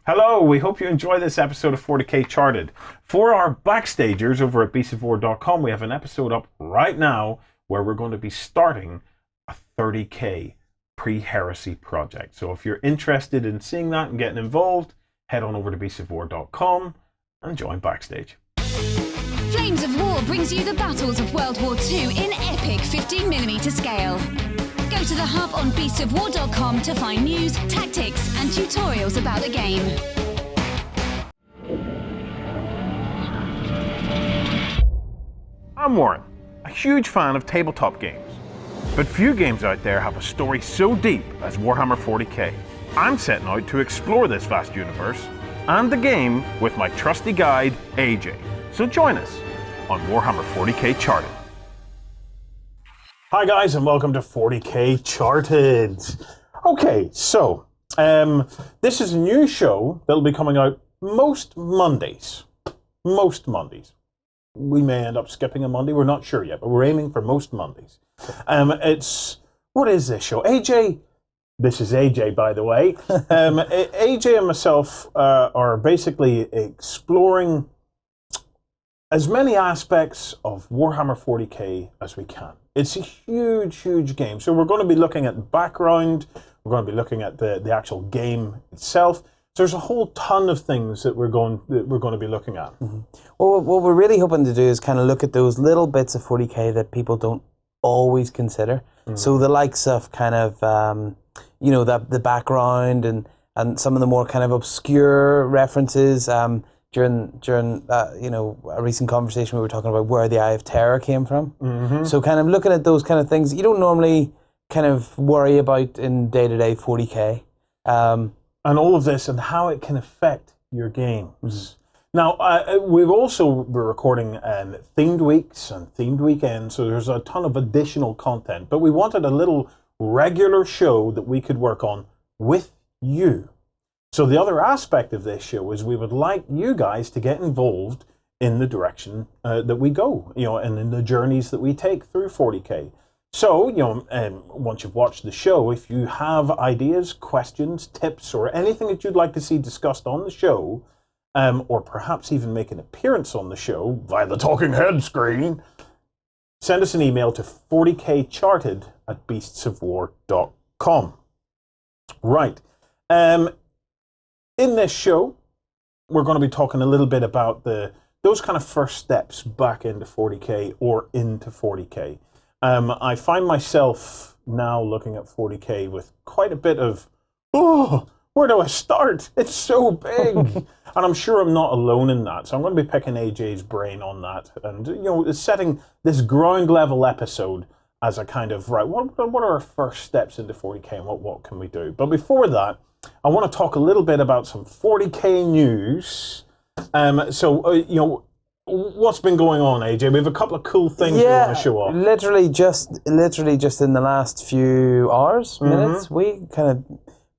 Hello, we hope you enjoy this episode of 40k Charted. For our backstagers over at beastofwar.com, we have an episode up right now where we're going to be starting a 30k pre-heresy project. So if you're interested in seeing that and getting involved, head on over to beastofwar.com and join backstage. Flames of War brings you the battles of World War II in epic 15mm scale. Go to the hub on beastofwar.com to find news, tactics, and tutorials about the game. I'm Warren, a huge fan of tabletop games. But few games out there have a story so deep as Warhammer 40k. I'm setting out to explore this vast universe and the game with my trusty guide, AJ. So join us on Warhammer 40k Charted. Hi guys, and welcome to 40k Charted. Okay, so this is a new show that'll be coming out most Mondays. Most Mondays. We may end up skipping a Monday, we're not sure yet, but we're aiming for most Mondays. What is this show? AJ, this is AJ by the way. AJ and myself are basically exploring as many aspects of Warhammer 40k as we can. It's a huge, huge game. So we're going to be looking at the background, we're going to be looking at the actual game itself. So there's a whole ton of things that we're going to be looking at. Mm-hmm. Well, what we're really hoping to do is kind of look at those little bits of 40k that people don't always consider. Mm-hmm. So the likes of kind of, the background and some of the more kind of obscure references. During a recent conversation, we were talking about where the Eye of Terror came from. Mm-hmm. So kind of looking at those kind of things you don't normally kind of worry about in day-to-day 40k. And all of this and how it can affect your games. Mm-hmm. Now, we've also been recording themed weeks and themed weekends, so there's a ton of additional content. But we wanted a little regular show that we could work on with you. So the other aspect of this show is we would like you guys to get involved in the direction that we go, and in the journeys that we take through 40k. So, once you've watched the show, if you have ideas, questions, tips, or anything that you'd like to see discussed on the show, or perhaps even make an appearance on the show via the talking head screen, send us an email to 40kcharted@beastsofwar.com. Right. In this show, we're going to be talking a little bit about those kind of first steps back into 40k or into 40k. I find myself now looking at 40k with quite a bit of, where do I start? It's so big. And I'm sure I'm not alone in that. So I'm going to be picking AJ's brain on that and, setting this ground level episode as a kind of, right, what are our first steps into 40k and what can we do? But before that, I want to talk a little bit about some 40k news. What's been going on, AJ? We have a couple of cool things we want to show off. Literally just in the last few hours, minutes, we kind of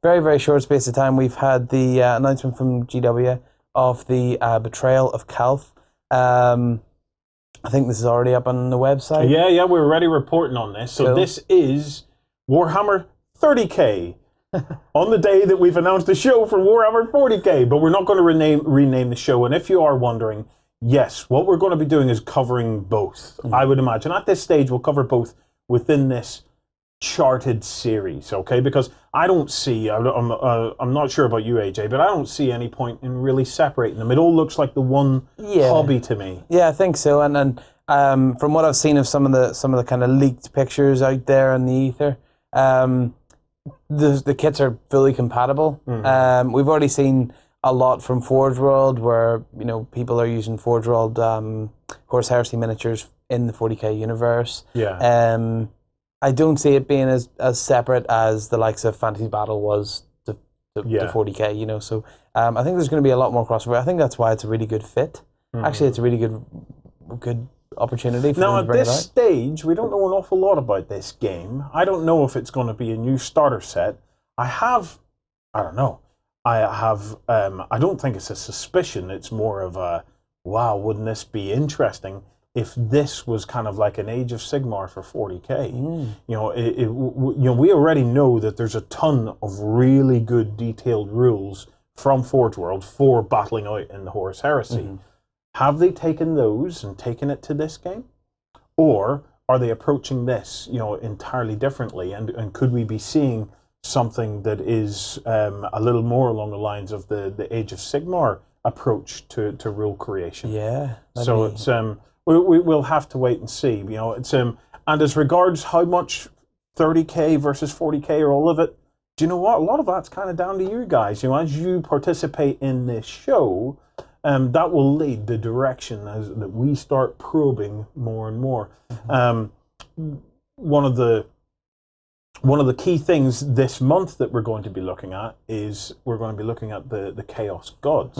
very, very short space of time, we've had the announcement from GW of the Betrayal of Calth. I think this is already up on the website. Yeah, we're already reporting on this. So This is Warhammer 30k. On the day that we've announced the show for Warhammer 40k, but we're not going to rename the show. And if you are wondering, yes, what we're going to be doing is covering both. Mm-hmm. I would imagine at this stage we'll cover both within this charted series, okay? Because I don't see, I'm not sure about you, AJ, but I don't see any point in really separating them. It all looks like the one hobby to me. Yeah, I think so. And from what I've seen of some of the kind of leaked pictures out there in the ether, the kits are fully compatible. Mm-hmm. We've already seen a lot from Forgeworld where people are using Forgeworld Horus Heresy miniatures in the 40k universe. Yeah. I don't see it being as separate as the likes of Fantasy Battle was to 40k. So I think there's going to be a lot more crossover. I think that's why it's a really good fit. Mm-hmm. Actually, it's a really good opportunity for them to bring it out. Now, at this stage, we don't know an awful lot about this game. I don't know if it's going to be a new starter set. I don't know. I don't think it's a suspicion. It's more of a, wow, wouldn't this be interesting if this was kind of like an Age of Sigmar for 40k. We already know that there's a ton of really good detailed rules from Forgeworld for battling out in the Horus Heresy. Have they taken those and taken it to this game? Or are they approaching this, entirely differently? And could we be seeing something that is a little more along the lines of the Age of Sigmar approach to rule creation? Yeah. So it's we'll have to wait and see. It's and as regards how much 30k versus 40k or all of it, do you know what? A lot of that's kind of down to you guys. As you participate in this show, that will lead the direction that we start probing more and more. One of the key things this month that we're going to be looking at is we're going to be looking at the Chaos Gods,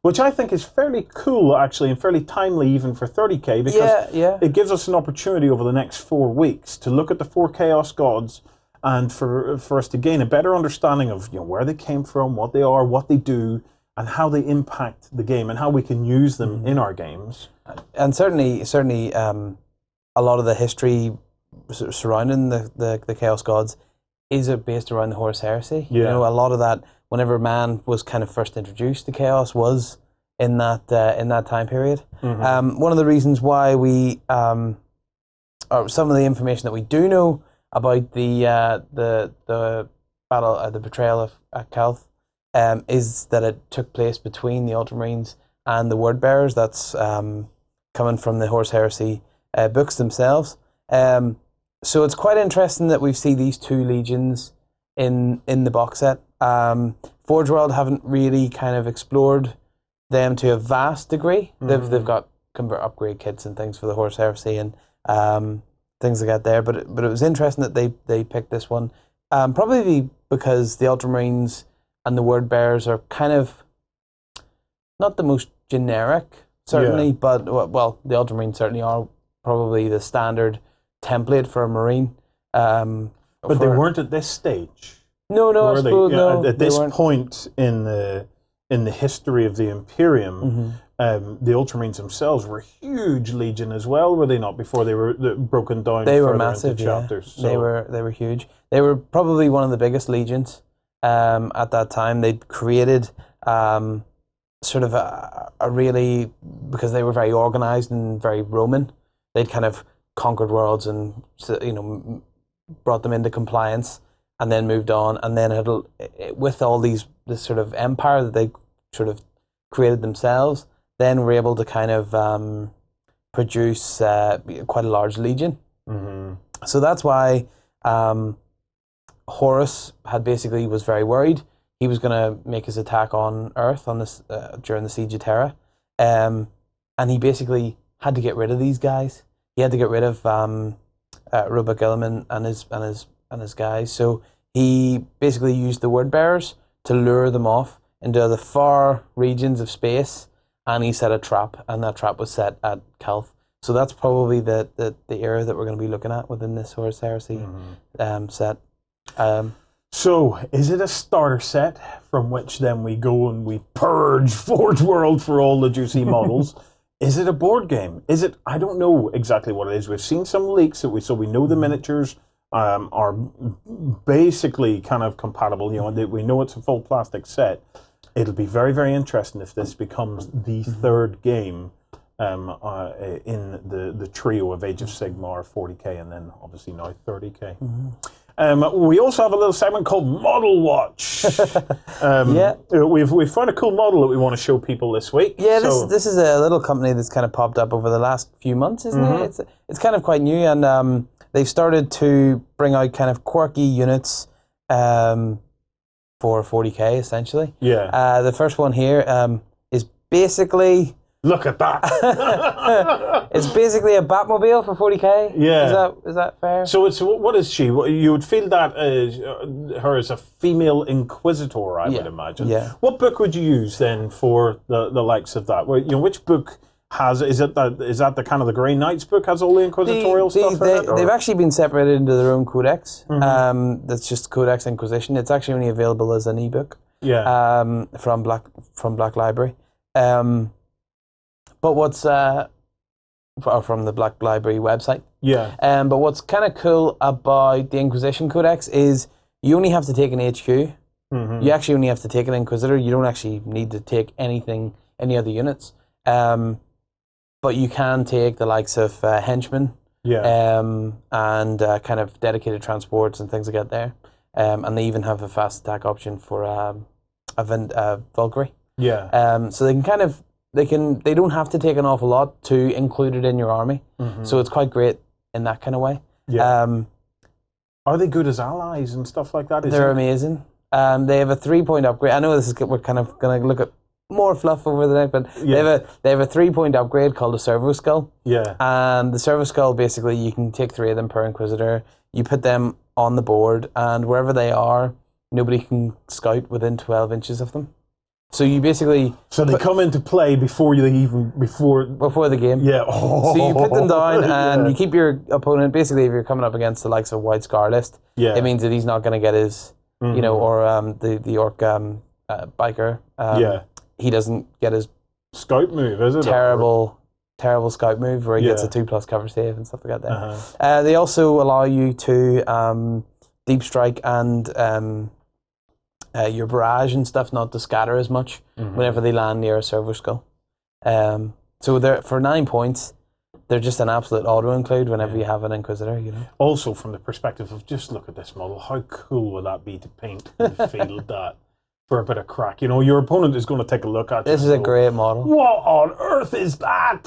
which I think is fairly cool, actually, and fairly timely even for 30k, because it gives us an opportunity over the next 4 weeks to look at the 4 Chaos Gods and for us to gain a better understanding of where they came from, what they are, what they do, and how they impact the game and how we can use them in our games. And certainly, a lot of the history surrounding the Chaos Gods is based around the Horus Heresy. Yeah. A lot of that, whenever man was kind of first introduced to chaos, was in that time period. One of the reasons why we, or some of the information that we do know about the battle, the betrayal of Calth, is that it took place between the Ultramarines and the Word Bearers. That's coming from the Horus Heresy books themselves. So it's quite interesting that we see these two legions in the box set. Forgeworld haven't really kind of explored them to a vast degree. They've got upgrade kits and things for the Horus Heresy and things like that there. But it was interesting that they picked this one, probably because the Ultramarines and the Word Bearers are kind of not the most generic, certainly, but well, the Ultramarines certainly are probably the standard template for a Marine. But they weren't at this stage. No, I suppose no. At this point in the history of the Imperium, the Ultramarines themselves were a huge legion as well, were they not? Before they were broken down. They were massive. Into chapters. Yeah. So. They were huge. They were probably one of the biggest legions at that time. They'd created sort of a really, because they were very organized and very Roman. They'd kind of conquered worlds and brought them into compliance, and then moved on, and then with all this sort of empire that they sort of created themselves, then were able to kind of produce quite a large legion. So that's why Horus was very worried. He was going to make his attack on Earth on this during the Siege of Terra, and he basically had to get rid of these guys. He had to get rid of Robert Gilliman and his guys. So he basically used the Word Bearers to lure them off into the far regions of space, and he set a trap, and that trap was set at Calth. So that's probably the era that we're going to be looking at within this Horus Heresy set. So, is it a starter set from which then we go and we purge Forgeworld for all the juicy models? Is it a board game? Is it? I don't know exactly what it is. We've seen some leaks, so we know the miniatures are basically kind of compatible. We know it's a full plastic set. It'll be very, very interesting if this becomes the third game in the trio of Age of Sigmar, 40k, and then obviously now 30k. We also have a little segment called Model Watch. We've found a cool model that we want to show people this week. Yeah, this is a little company that's kind of popped up over the last few months, isn't it? It's kind of quite new, and they've started to bring out kind of quirky units for 40k, essentially. Yeah. The first one here is basically... Look at that! It's basically a Batmobile for 40k. Yeah, is that fair? So what is she? You would feel that her as a female Inquisitor, I would imagine. Yeah. What book would you use then for the likes of that? Which book is that the kind of the Grey Knights book has all the Inquisitorial stuff in it? They've actually been separated into their own codex. That's just Codex Inquisition. It's actually only available as an ebook. Yeah. From Black Library. But what's from the Black Library website? Yeah. But what's kind of cool about the Inquisition Codex is you only have to take an HQ You actually only have to take an Inquisitor. You don't actually need to take any other units. But you can take the likes of henchmen, and kind of dedicated transports and things like that there. And they even have a fast attack option for Valkyrie. So they can kind of they don't have to take an awful lot to include it in your army. So it's quite great in that kind of way. Are they good as allies and stuff like that? They're amazing. They have a 3-point upgrade. I know we're kind of going to look at more fluff over the neck, but they have a 3-point upgrade called a Servo Skull. And the Servo Skull, basically, you can take 3 of them per Inquisitor. You put them on the board, and wherever they are, nobody can scout within 12 inches of them. So you basically... So they come into play before the game. So you put them down and you keep your opponent... Basically, if you're coming up against the likes of White Scar list, it means that he's not going to get his... or the Orc biker. He doesn't get his... Scout move, is it? Terrible scout move where he gets a 2+ cover save and stuff like that there. They also allow you to deep strike and... your barrage and stuff not to scatter as much whenever they land near a Servo Skull. So they're for 9 points, they're just an absolute auto include whenever you have an Inquisitor, you know. Also from the perspective of just look at this model, how cool would that be to paint and field that for a bit of crack? You know, your opponent is going to take a look at this. Is a great model. What on earth is that?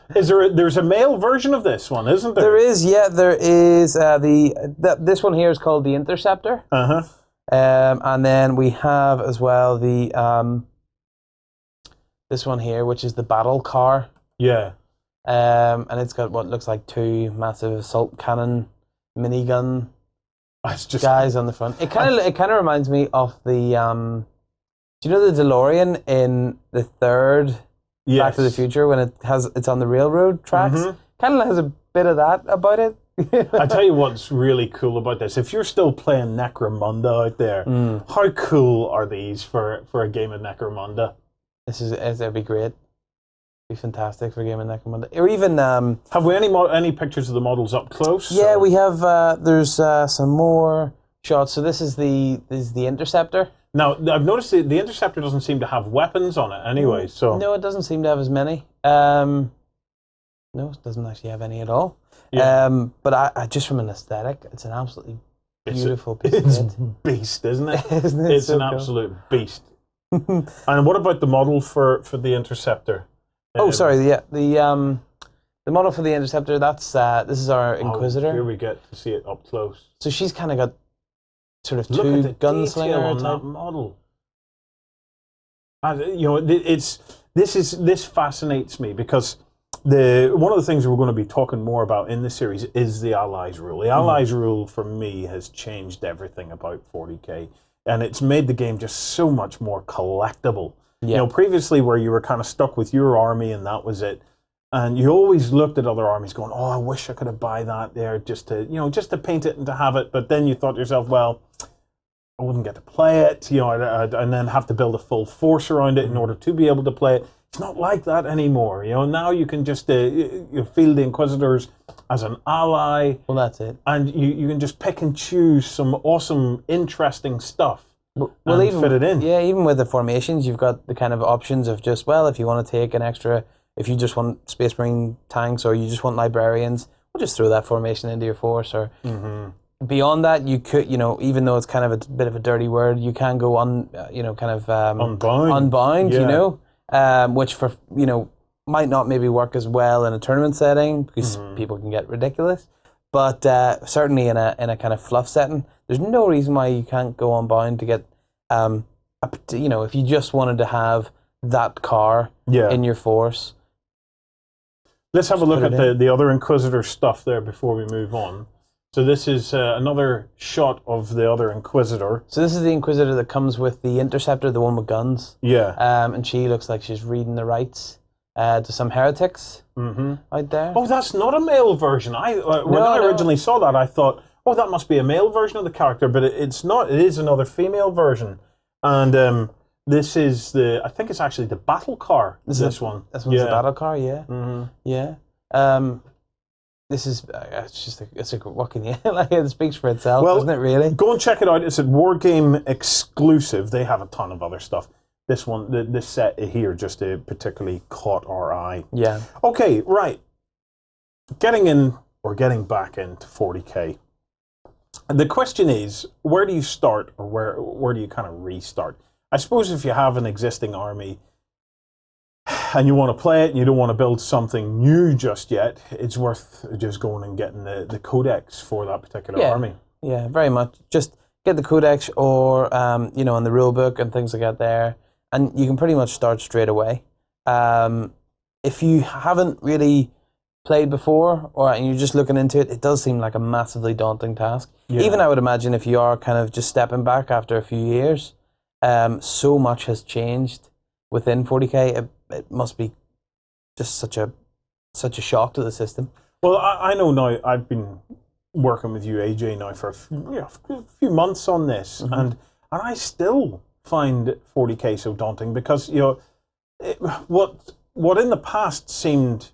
There's a male version of this one, isn't there? There is, there is. This one here is called the Interceptor. And then we have as well the this one here, which is the battle car. And it's got what looks like 2 massive assault cannon minigun guys on the front. It kind of reminds me of the do you know the DeLorean in the third Back to the Future when it's on the railroad tracks? Kind of has a bit of that about it. I tell you what's really cool about this. If you're still playing Necromunda out there, how cool are these for a game of Necromunda? That'd be great. Be fantastic for a game of Necromunda. Or even have we any pictures of the models up close? Yeah, we have. There's some more shots. So this is the Interceptor. Now I've noticed the Interceptor doesn't seem to have weapons on it anyway. So no, it doesn't seem to have as many. No, it doesn't actually have any at all. But I just from an aesthetic, it's an absolutely beautiful piece of kit. Beast, isn't it? It's so an absolute beast. And what about the model for the Interceptor? The model for the Interceptor. That's this is our Inquisitor. Here we get to see it up close. So she's kind of got sort of Look 2 at the gunslinger on that model. And, you know, this fascinates me because. One of the things we're going to be talking more about in this series is the Allies rule. The Allies rule, for me, has changed everything about 40k. And it's made the game just so much more collectible. You know, previously where you were kind of stuck with your army and that was it. And you always looked at other armies going, oh, I wish I could have buy that there just to paint it and to have it. But then you thought to yourself, well, I wouldn't get to play it, you know, and then have to build a full force around it in order to be able to play it. It's not like that anymore, you know. Now you can just field the Inquisitors as an ally. Well, that's it. And you can just pick and choose some awesome, interesting stuff and fit it in. Yeah, even with the formations, you've got the kind of options of just, well, if you want to take an extra, if you just want Space Marine tanks or you just want librarians, we'll just throw that formation into your force. Or beyond that, you could, you know, even though it's kind of a bit of a dirty word, you can go on, unbound, you know. Which for might not maybe work as well in a tournament setting because people can get ridiculous, but certainly in a kind of fluff setting, there's no reason why you can't go unbound to get if you just wanted to have that car in your force. Let's have a look at the other Inquisitor stuff there before we move on. So this is another shot of the other Inquisitor. So this is the Inquisitor that comes with the Interceptor, the one with guns. And she looks like she's reading the rights to some heretics out there. Oh, that's not a male version. When I originally saw that, I thought, oh, that must be a male version of the character, but it's not. It is another female version. And this is I think it's actually the battle car, this one. This one's the battle car, yeah. this is what can you like? It speaks for itself, doesn't it? Really. Go and check it out. It's a Wargame exclusive. They have a ton of other stuff. This one, this set here, just particularly caught our eye. Yeah. Okay, right. Getting back into 40k. The question is, where do you start, or where do you kind of restart? I suppose if you have an existing army and you want to play it and you don't want to build something new just yet, it's worth just going and getting the codex for that particular army. Yeah, very much. Just get the codex or, in the rule book and things like that there, and you can pretty much start straight away. If you haven't really played before and you're just looking into it, it does seem like a massively daunting task. Yeah. Even I would imagine if you are kind of just stepping back after a few years, so much has changed within 40k. It must be just such a shock to the system. Well, I know now. I've been working with you, AJ, now for a few months on this, and I still find 40k so daunting because what in the past seemed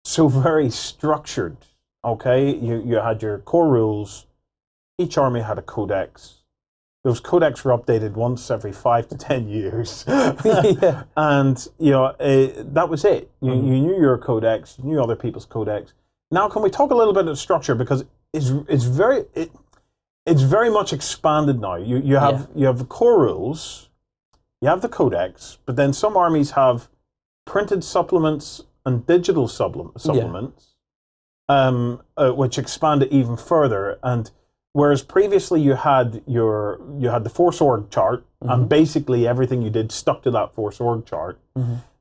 so very structured. Okay, you had your core rules. Each army had a codex. Those codex were updated once every 5 to 10 years. Yeah. And, that was it. You knew your codex, you knew other people's codex. Now, can we talk a little bit of structure? Because it's very much expanded now. You have the core rules, you have the codex, but then some armies have printed supplements and digital supplements, which expand it even further. And whereas previously you had the Force org chart, and basically everything you did stuck to that Force org chart.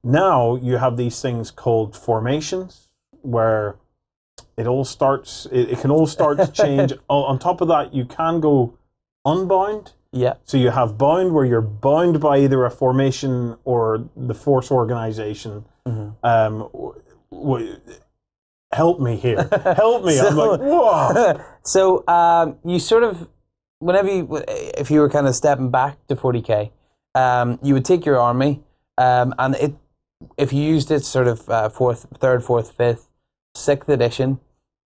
Now you have these things called formations, where it all starts. It can all start to change. On top of that, you can go unbound. Yeah. So you have bound, where you're bound by either a formation or the Force organization. Help me here. Help me. I'm like, whoa. So you sort of, if you were kind of stepping back to 40k, you would take your army, and if you used it sort of third, fourth, fifth, sixth edition,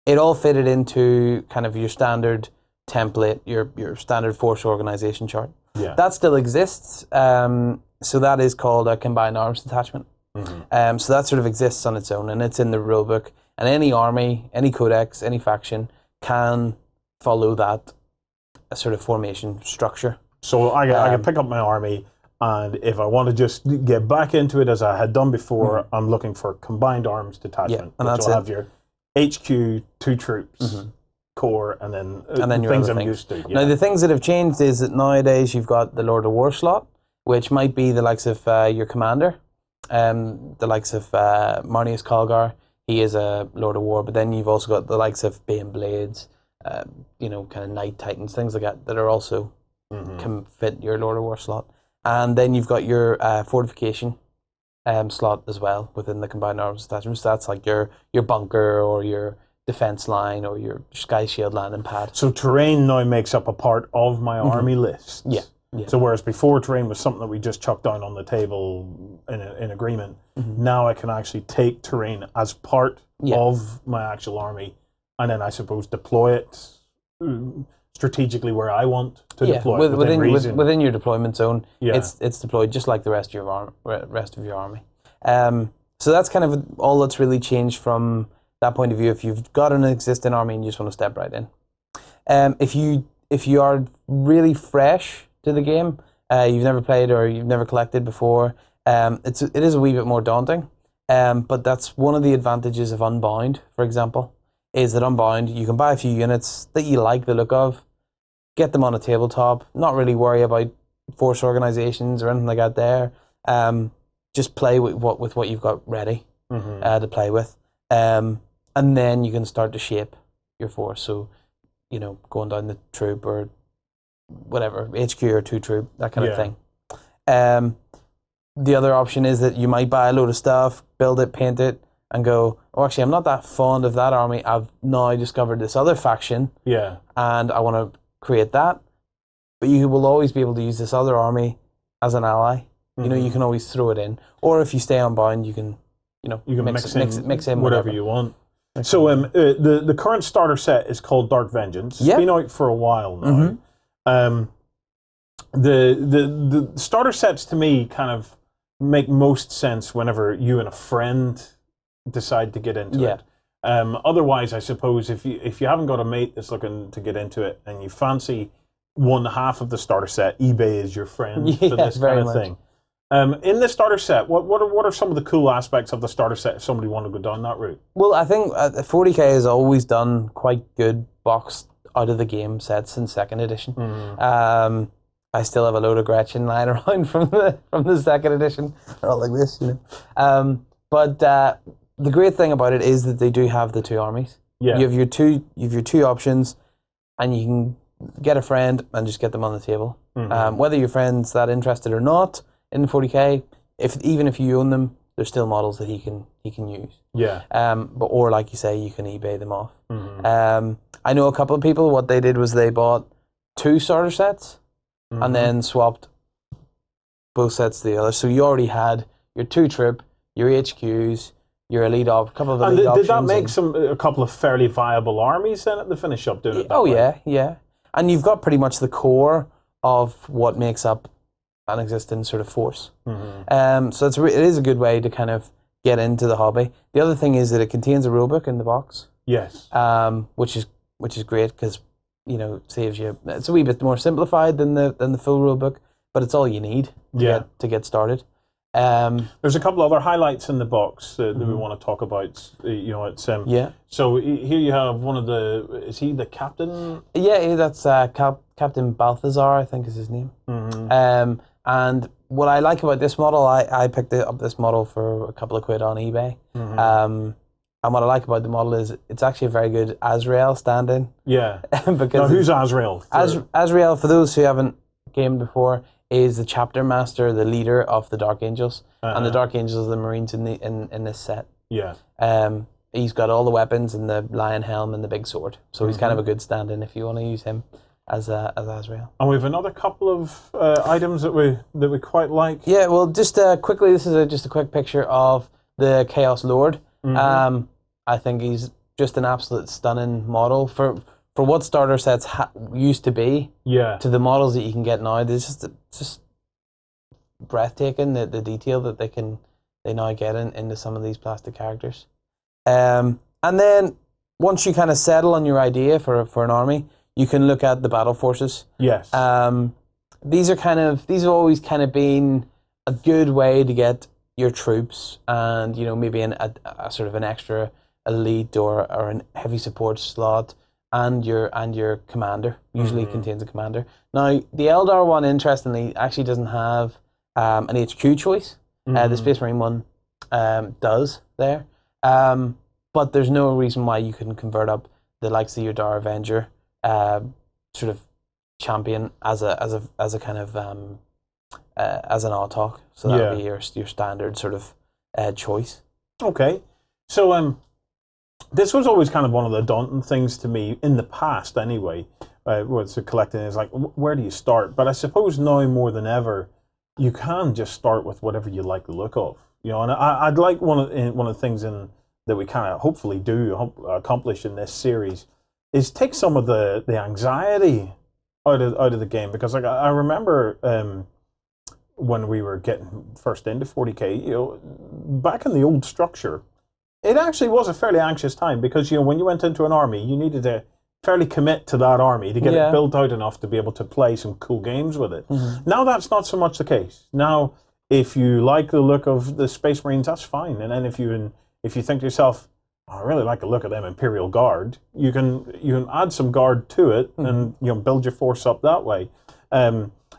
it all fitted into kind of your standard template, your standard Force organization chart. Yeah. That still exists. So that is called a combined arms detachment. So that sort of exists on its own, and it's in the rulebook. And any army, any codex, any faction can follow that sort of formation structure. So I can pick up my army, and if I want to just get back into it as I had done before, I'm looking for combined arms detachment, and which will have your HQ, 2 troops, core, and then your things I'm used to. Yeah. Now, the things that have changed is that nowadays you've got the Lord of War slot, which might be the likes of your commander, the likes of Marnius Calgar. He is a Lord of War, but then you've also got the likes of Bane Blades, kind of Knight Titans, things like that are also can fit your Lord of War slot. And then you've got your fortification slot as well within the combined arms detachment. So that's like your bunker or your defense line or your sky shield landing pad. So terrain now makes up a part of my army list. Yeah. So whereas before terrain was something that we just chucked down on the table in agreement, now I can actually take terrain as part of my actual army, and then I suppose deploy it strategically where I want to deploy it within your deployment zone. Yeah. It's deployed just like the rest of your army. So that's kind of all that's really changed from that point of view. If you've got an existing army and you just want to step right in, if you are really fresh to the game, you've never played or you've never collected before, it is a wee bit more daunting. But that's one of the advantages of Unbound, for example, is that Unbound, you can buy a few units that you like the look of, get them on a tabletop, not really worry about Force organizations or anything like that there. Just play with what you've got ready to play with. And then you can start to shape your Force. So, going down the troop or whatever, HQ or 2 troop, that kind of thing. The other option is that you might buy a load of stuff, build it, paint it, and go, oh, actually, I'm not that fond of that army. I've now discovered this other faction, and I want to create that. But you will always be able to use this other army as an ally. You can always throw it in. Or if you stay Unbound, you can mix in whatever you want. So the current starter set is called Dark Vengeance. It's been out for a while now. The starter sets to me kind of make most sense whenever you and a friend decide to get into it. Otherwise, I suppose if you haven't got a mate that's looking to get into it and you fancy one half of the starter set, eBay is your friend for this kind of thing. In the starter set, what are some of the cool aspects of the starter set if somebody wanted to go down that route? Well, I think 40k has always done quite good boxed out of the game sets in second edition. I still have a load of Gretchen lying around from the second edition. They're all like this, you know. But the great thing about it is that they do have the two armies. Yeah. You have your two options, and you can get a friend and just get them on the table. Whether your friend's that interested or not in the 40k, even if you own them, there's still models that he can use. Yeah. Or like you say, you can eBay them off. I know a couple of people. What they did was they bought two starter sets and then swapped both sets to the other. So you already had your two trip, your HQs, your elite a couple of elite options. Did that make a couple of fairly viable armies then at the finish up doing it that way? Yeah. And you've got pretty much the core of what makes up an existing sort of force. So it is a good way to kind of get into the hobby. The other thing is that it contains a rulebook in the box. Yes. Which is great because, you know, saves you. It's a wee bit more simplified than the full rulebook, but it's all you need to get started. There's a couple other highlights in the box that we want to talk about. You know, it's So here you have one of the. Is he the captain? Yeah, that's Captain Balthazar, I think is his name. And what I like about this model, I picked up this model for a couple of quid on eBay. And what I like about the model is it's actually a very good Azrael stand-in. Yeah. Because now, who's Azrael? Azrael, for those who haven't gamed before, is the chapter master, the leader of the Dark Angels. And the Dark Angels are the Marines in this set. Yeah. He's got all the weapons and the lion helm and the big sword. So he's kind of a good stand-in if you want to use him as Azrael. And we have another couple of items that we quite like. Yeah, well, just quickly, this is just a quick picture of the Chaos Lord. I think he's just an absolute stunning model for what starter sets used to be. Yeah. To the models that you can get now, there's just breathtaking the detail that they now get into some of these plastic characters. And then once you kind of settle on your idea for an army, you can look at the battle forces. Yes. These have always kind of been a good way to get your troops and, you know, maybe a sort of an extra elite or a heavy support slot and your commander. Usually contains a commander. Now, the Eldar one, interestingly, actually doesn't have an HQ choice. The Space Marine one does there. But there's no reason why you couldn't convert up the likes of your Dar Avenger sort of champion as a kind of as an Autok. So that would be your standard sort of choice. Okay. So this was always kind of one of the daunting things to me in the past anyway, with collecting is like, where do you start? But I suppose now more than ever, you can just start with whatever you like the look of. You know, and I'd like one of the things that we kind of hopefully accomplish in this series is take some of the anxiety out of the game, because like I remember when we were getting first into 40k, you know, back in the old structure, it actually was a fairly anxious time because, you know, when you went into an army, you needed to fairly commit to that army to get it built out enough to be able to play some cool games with it. Now that's not so much the case. Now, if you like the look of the Space Marines, that's fine. And then if you think to yourself, oh, I really like the look of them Imperial Guard, you can add some guard to it and, you know, build your force up that way.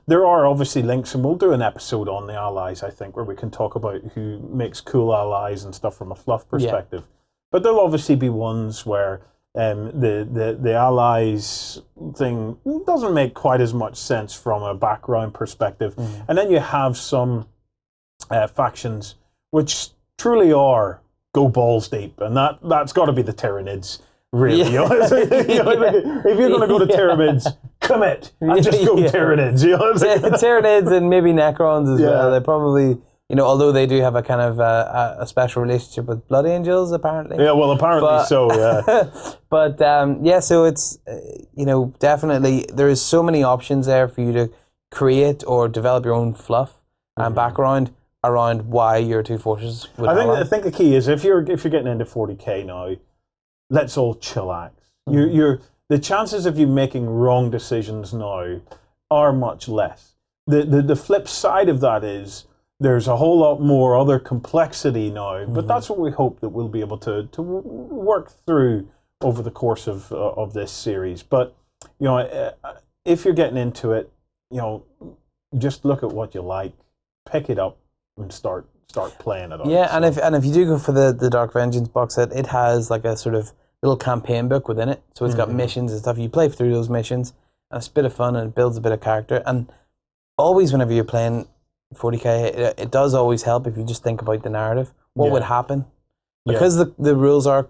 There are obviously links, and we'll do an episode on the allies, I think, where we can talk about who makes cool allies and stuff from a fluff perspective. Yeah. But there'll obviously be ones where the allies thing doesn't make quite as much sense from a background perspective. And then you have some factions which truly are go balls deep, and that's got to be the Tyranids. Really, you know? If you're going to go to Tyranids, commit and just go Tyranids. You know what I'm saying? Tyranids and maybe Necrons as well. They probably although they do have a kind of a special relationship with Blood Angels, apparently. Yeah, well, apparently so, yeah. But so it's, definitely there is so many options there for you to create or develop your own fluff and background around why your two forces would I think the key is if you're getting into 40k now, let's all chillax. The chances of you making wrong decisions now are much less. The flip side of that is there's a whole lot more other complexity now, but that's what we hope that we'll be able to work through over the course of this series. But if you're getting into it, just look at what you like, pick it up, and start playing it out. Yeah, and if you do go for the Dark Vengeance box set, it has like a sort of little campaign book within it. So it's got missions and stuff. You play through those missions, and it's a bit of fun, and it builds a bit of character. And always whenever you're playing 40k, it does always help if you just think about the narrative. What would happen? Because the rules are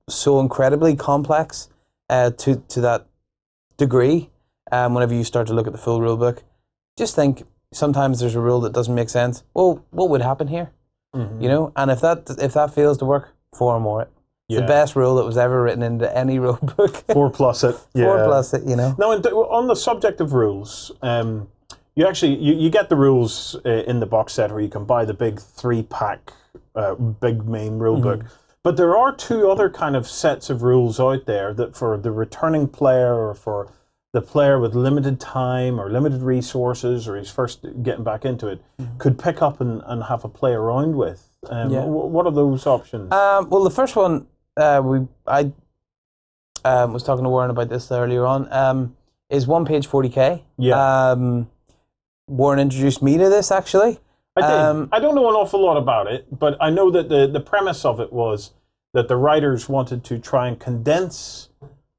so incredibly complex to that degree, whenever you start to look at the full rule book, just think sometimes there's a rule that doesn't make sense. Well, what would happen here? And if that fails to work, 4 more it. It's the best rule that was ever written into any rule book. 4 plus it. Yeah. 4 plus it, Now, on the subject of rules, you actually you get the rules in the box set where you can buy the big 3-pack, big main rule book. But there are 2 other kind of sets of rules out there that for the returning player or for the player with limited time or limited resources or he's first getting back into it could pick up and have a play around with. What are those options? Well, the first one, I was talking to Warren about this earlier on, is 1-page 40k. Yeah. Warren introduced me to this, actually. I did. I don't know an awful lot about it, but I know that the premise of it was that the writers wanted to try and condense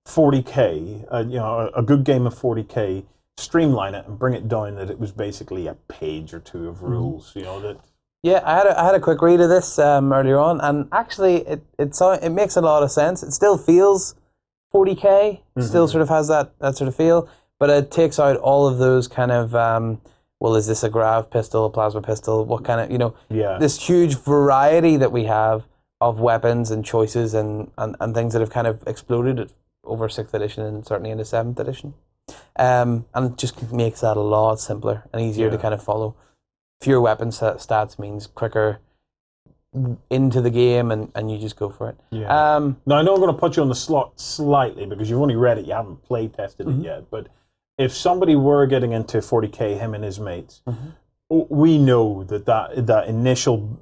40k, a good game of 40k, streamline it and bring it down that it was basically a page or 2 of rules. Yeah, I had a quick read of this earlier on, and actually it makes a lot of sense. It still feels 40k, still sort of has that sort of feel, but it takes out all of those kind of is this a grav pistol, a plasma pistol? What kind of this huge variety that we have of weapons and choices and things that have kind of exploded over 6th edition and certainly into 7th edition. And it just makes that a lot simpler and easier to kind of follow. Fewer weapon stats means quicker into the game and you just go for it. Yeah. Now, I know I'm going to put you on the slot slightly because you've only read it, you haven't play tested it yet, but if somebody were getting into 40k, him and his mates, we know that initial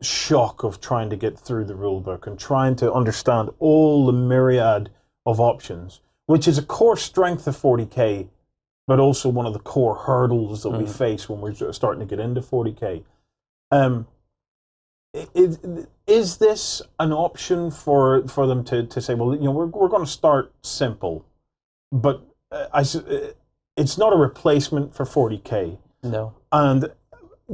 shock of trying to get through the rule book and trying to understand all the myriad of options, which is a core strength of 40k, but also one of the core hurdles that we face when we're starting to get into 40k. Is this an option for them to say, well, we're going to start simple, but it's not a replacement for 40k? No. And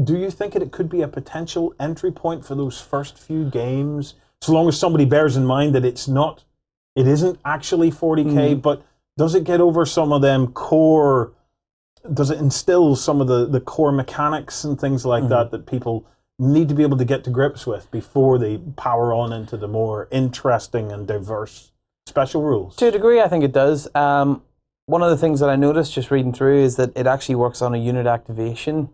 do you think it could be a potential entry point for those first few games, so long as somebody bears in mind that it isn't actually 40k, but does it get over some of them core, does it instill some of the core mechanics and things like that people need to be able to get to grips with before they power on into the more interesting and diverse special rules? To a degree, I think it does. One of the things that I noticed just reading through is that it actually works on a unit activation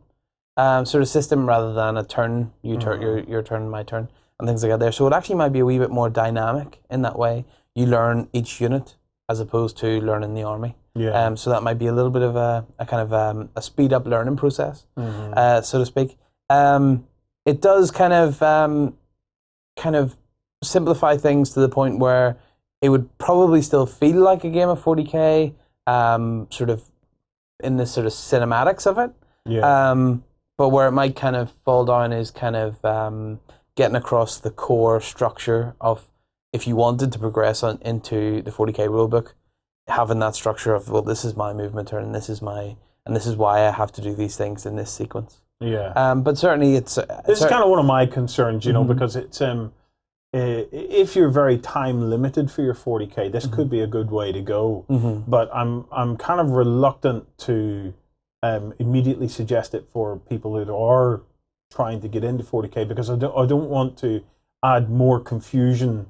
sort of system rather than a turn, your turn, my turn, and things like that there. So it actually might be a wee bit more dynamic in that way. You learn each unit as opposed to learning the army. Yeah. So that might be a little bit of a kind of a speed up learning process, so to speak. It does kind of simplify things to the point where it would probably still feel like a game of 40k, sort of in the sort of cinematics of it. Yeah. But where it might kind of fall down is kind of getting across the core structure of, if you wanted to progress into the 40k rulebook, having that structure of, well, this is my movement turn, and this is why I have to do these things in this sequence. Yeah. But certainly it's kind of one of my concerns, because it's if you're very time limited for your 40k, this could be a good way to go. But I'm kind of reluctant to immediately suggest it for people who are trying to get into 40k, because I don't want to add more confusion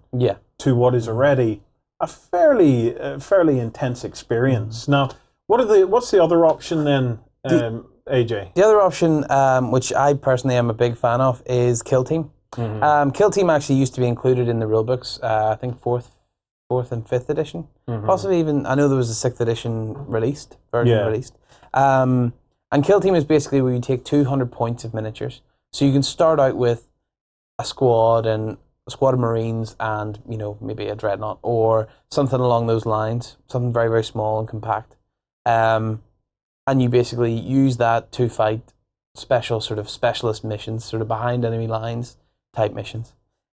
to what is already a fairly intense experience. Now, what's the other option then, AJ? The other option, which I personally am a big fan of, is Kill Team. Kill Team actually used to be included in the rulebooks, I think 4th and 5th edition. Possibly even, I know there was a 6th edition version released. And Kill Team is basically where you take 200 points of miniatures. So you can start out with a squad of Marines and, maybe a Dreadnought or something along those lines, something very, very small and compact. And you basically use that to fight specialist missions, sort of behind enemy lines type missions.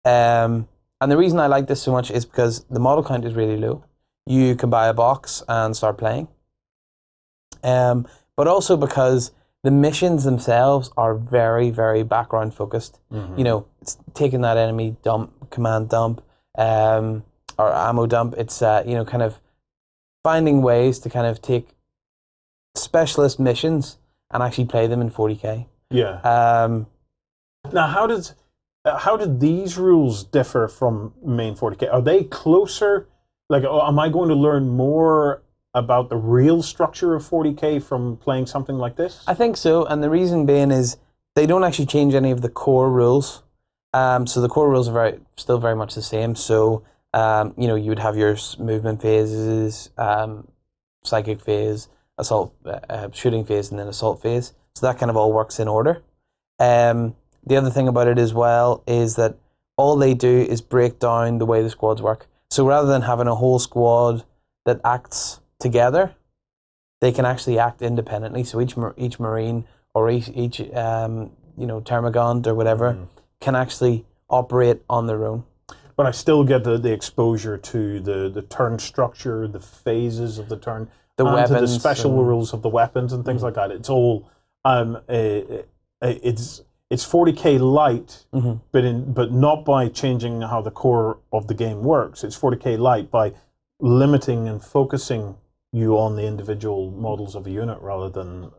And the reason I like this so much is because the model count is really low. You can buy a box and start playing. But also because the missions themselves are very, very background focused. It's taking that enemy command dump, or ammo dump. It's kind of finding ways to kind of take specialist missions and actually play them in 40k. Yeah. Now, how did these rules differ from main 40k? Are they closer? Like, am I going to learn more about the real structure of 40k from playing something like this? I think so, and the reason being is they don't actually change any of the core rules. So the core rules are still very much the same. So you would have your movement phases, psychic phase, assault, shooting phase, and then assault phase. So that kind of all works in order. The other thing about it as well is that all they do is break down the way the squads work. So rather than having a whole squad that acts together, they can actually act independently. So each Marine or each Termagant or whatever can actually operate on their own. But I still get the exposure to the turn structure, the phases of the turn, the weapons, to the special rules of the weapons and things like that. It's all it's 40k light, but not by changing how the core of the game works. It's 40k light by limiting and focusing you on the individual models of a unit rather than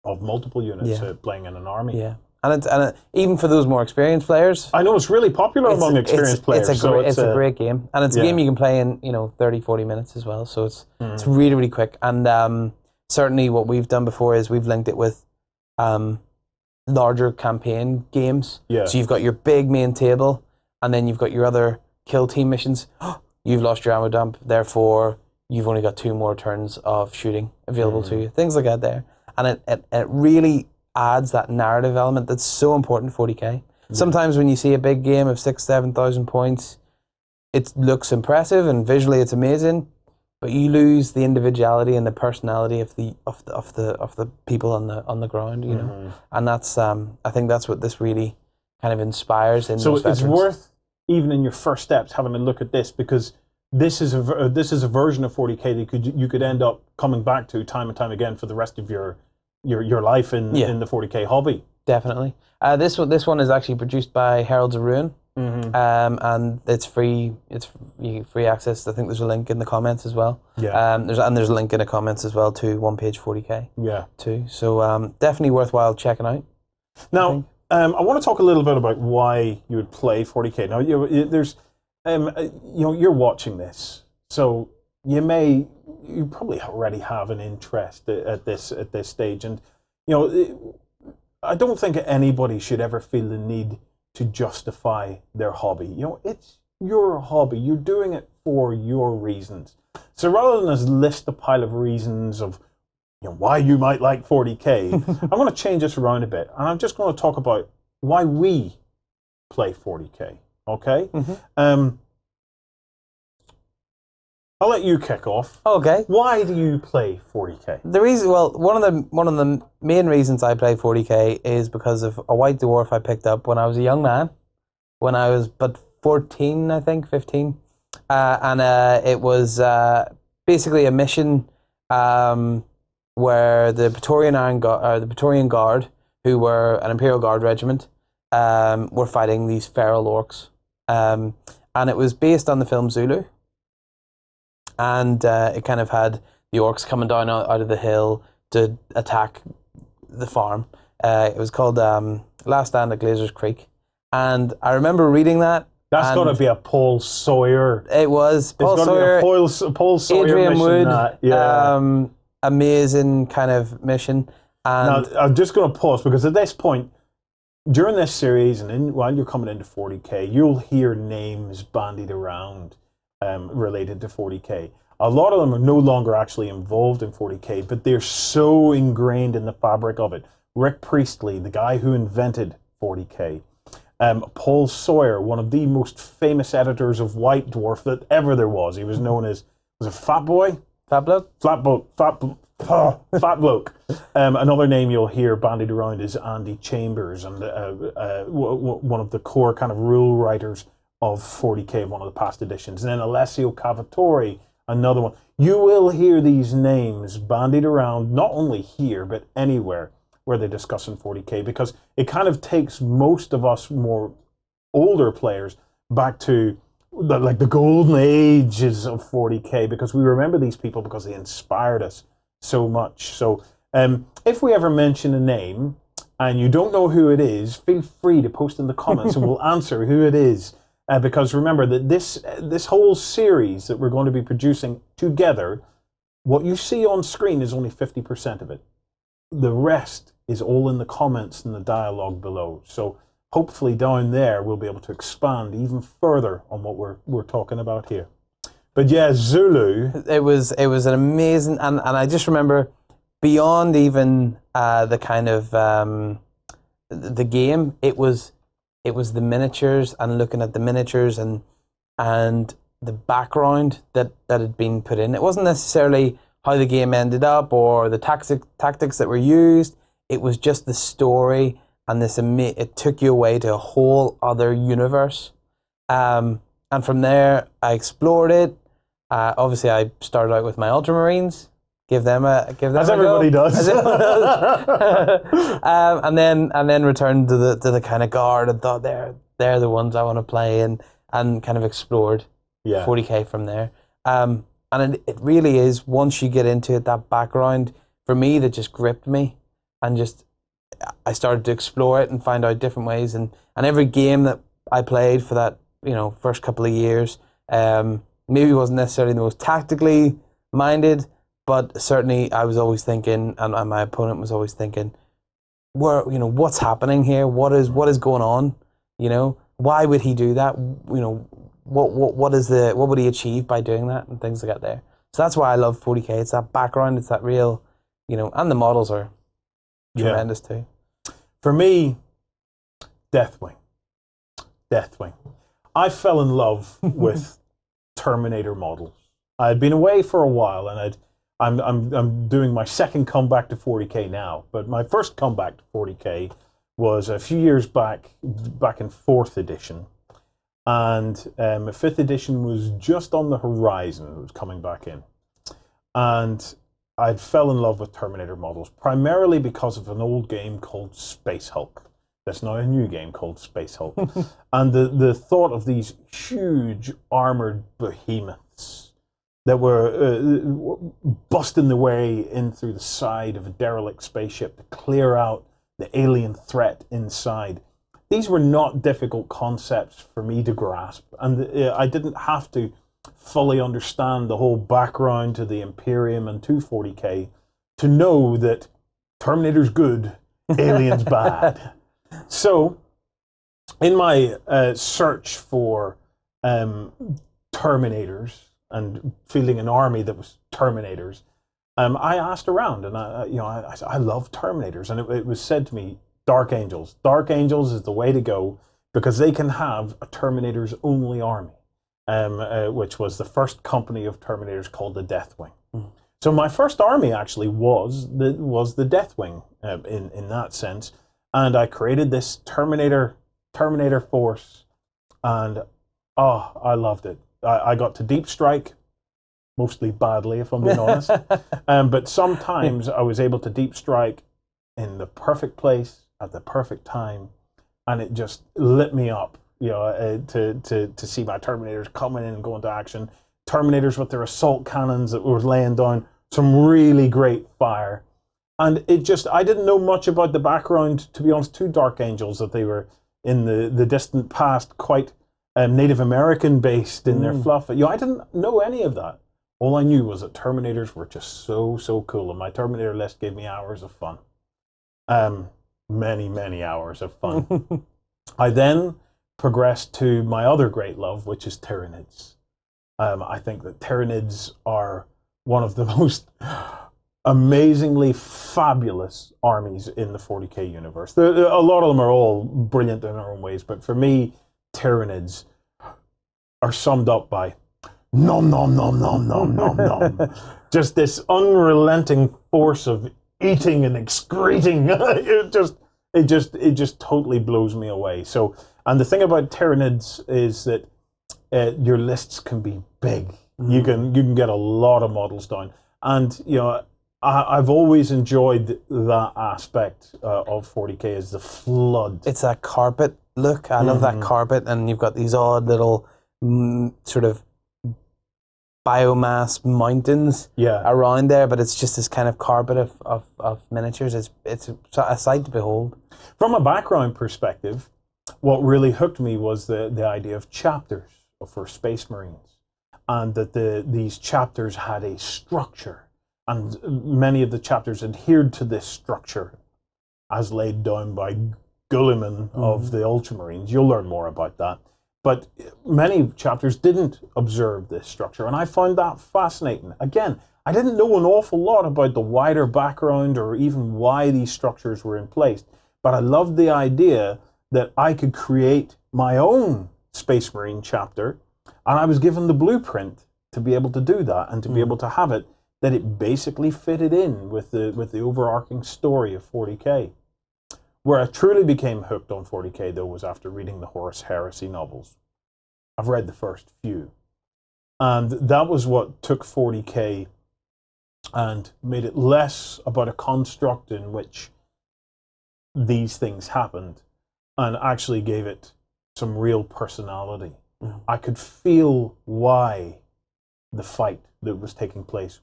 of multiple units playing in an army. Yeah, and even for those more experienced players, I know it's really popular among experienced players. It's a great game, and it's a game you can play in 30-40 minutes as well. So it's really, really quick. And certainly what we've done before is we've linked it with larger campaign games. Yeah. So you've got your big main table, and then you've got your other kill team missions. You've lost your ammo dump, therefore you've only got 2 more turns of shooting available to you. Things like that there. And it really adds that narrative element that's so important in 40k. Sometimes when you see a big game of 6,000-7,000 points, it looks impressive and visually it's amazing, but you lose the individuality and the personality of the people on the ground, and that's I think that's what this really kind of inspires in. So it's worth, even in your first steps, having a look at this, because this is a version of 40k that you could end up coming back to time and time again for the rest of your life in the 40k hobby. Definitely. This one is actually produced by Heralds of Ruin. And it's free. It's free access. I think there's a link in the comments as well. Yeah. There's a link in the comments as well to One Page 40k. Yeah. Too. So definitely worthwhile checking out. Now, I want to talk a little bit about why you would play 40k. Now, there's you're watching this, so you probably already have an interest at this stage, and I don't think anybody should ever feel the need to justify their hobby. It's your hobby. You're doing it for your reasons. So rather than us list a pile of reasons of why you might like 40k, I'm going to change this around a bit, and I'm just going to talk about why we play 40k. Okay? I'll let you kick off. Okay. Why do you play 40k? The reason, one of the main reasons I play 40k is because of a white dwarf I picked up when I was a young man, when I was but 14, I think 15, and it was basically a mission where the Praetorian Guard, who were an Imperial Guard regiment, were fighting these feral orcs, and it was based on the film Zulu. And it kind of had the orcs coming down out of the hill to attack the farm. It was called Last Stand at Glazer's Creek, and I remember reading that. That's got to be a Paul Sawyer. It was Paul Sawyer, Paul Sawyer Adrian mission. Wood, amazing kind of mission. And now, I'm just going to pause because at this point, during this series and while you're coming into 40k, you'll hear names bandied around related to 40k. A lot of them are no longer actually involved in 40k, but they're so ingrained in the fabric of it. Rick Priestley, the guy who invented 40k. Paul Sawyer, one of the most famous editors of White Dwarf that ever there was. He was known as, was it Fat Boy? Fat Bloke? Fat Bloke. Another name you'll hear bandied around is Andy Chambers, and one of the core kind of rule writers of 40k, one of the past editions. And then Alessio Cavatori, another one. You will hear these names bandied around, not only here, but anywhere where they're discussing 40k, because it kind of takes most of us more older players back to the golden ages of 40k, because we remember these people because they inspired us so much. So if we ever mention a name and you don't know who it is, feel free to post in the comments and we'll answer who it is. Because remember that this whole series that we're going to be producing together, what you see on screen is only 50% of it. The rest is all in the comments and the dialogue below. So hopefully down there we'll be able to expand even further on what we're talking about here. But yeah, Zulu. It was an amazing, and I just remember beyond even the kind of the game, it was the miniatures and looking at the miniatures and the background that had been put in. It wasn't necessarily how the game ended up or the tactics that were used. It was just the story, and it took you away to a whole other universe. And from there, I explored it. Obviously, I started out with my Ultramarines. Give them a as everybody does. And then returned to the kind of guard and thought they're the ones I want to play, and kind of explored 40k from there. And it really is, once you get into it, that background for me that just gripped me, and just I started to explore it and find out different ways, and every game that I played for that first couple of years maybe wasn't necessarily the most tactically minded, but certainly I was always thinking, and my opponent was always thinking, what's happening here? What is going on? Why would he do that? What would he achieve by doing that, and things like that there. So that's why I love 40k. It's that background. It's that real, and the models are tremendous too. For me, Deathwing. I fell in love with Terminator models. I had been away for a while, and I'm doing my second comeback to 40k now. But my first comeback to 40k was a few years back in 4th edition, and 5th edition was just on the horizon. It was coming back in, and I fell in love with Terminator models primarily because of an old game called Space Hulk. There's now a new game called Space Hulk. And the thought of these huge armored behemoths that were busting their way in through the side of a derelict spaceship to clear out the alien threat inside. These were not difficult concepts for me to grasp. And I didn't have to fully understand the whole background to the Imperium and to 40k to know that Terminator's good, alien's bad. So, in my search for Terminators and fielding an army that was Terminators, I asked around, and I love Terminators, and it was said to me, Dark Angels. Dark Angels is the way to go because they can have a Terminators only army, which was the first company of Terminators called the Deathwing. Mm. So my first army actually was the Deathwing in that sense. And I created this Terminator force, and I loved it. I got to deep strike, mostly badly, if I'm being honest. But sometimes I was able to deep strike in the perfect place at the perfect time, and it just lit me up, to see my Terminators coming in and going to action. Terminators with their assault cannons that were laying down some really great fire. And I didn't know much about the background, to be honest, to Dark Angels, that they were in the distant past quite Native American based in their fluff. I didn't know any of that. All I knew was that Terminators were just so cool, and my Terminator list gave me hours of fun. Many hours of fun. I then progressed to my other great love, which is Tyranids. I think that Tyranids are one of the most amazingly fabulous armies in the 40k universe. A lot of them are all brilliant in their own ways, but for me, Tyranids are summed up by nom nom nom nom nom nom nom. Just this unrelenting force of eating and excreting. It just totally blows me away. So, and the thing about Tyranids is that your lists can be big. You can get a lot of models down, and I've always enjoyed that aspect of 40k, is the flood. It's that carpet look. I love that carpet, and you've got these odd little sort of biomass mountains around there, but it's just this kind of carpet of miniatures. It's a sight to behold. From a background perspective, what really hooked me was the idea of chapters for Space Marines, and that these chapters had a structure. And many of the chapters adhered to this structure as laid down by Gulliman of the Ultramarines. You'll learn more about that. But many chapters didn't observe this structure, and I found that fascinating. Again, I didn't know an awful lot about the wider background or even why these structures were in place, but I loved the idea that I could create my own Space Marine chapter, and I was given the blueprint to be able to do that and to be able to have it, that it basically fitted in with the overarching story of 40k. Where I truly became hooked on 40k, though, was after reading the Horus Heresy novels. I've read the first few. And that was what took 40k and made it less about a construct in which these things happened, and actually gave it some real personality. I could feel why the fight that was taking place,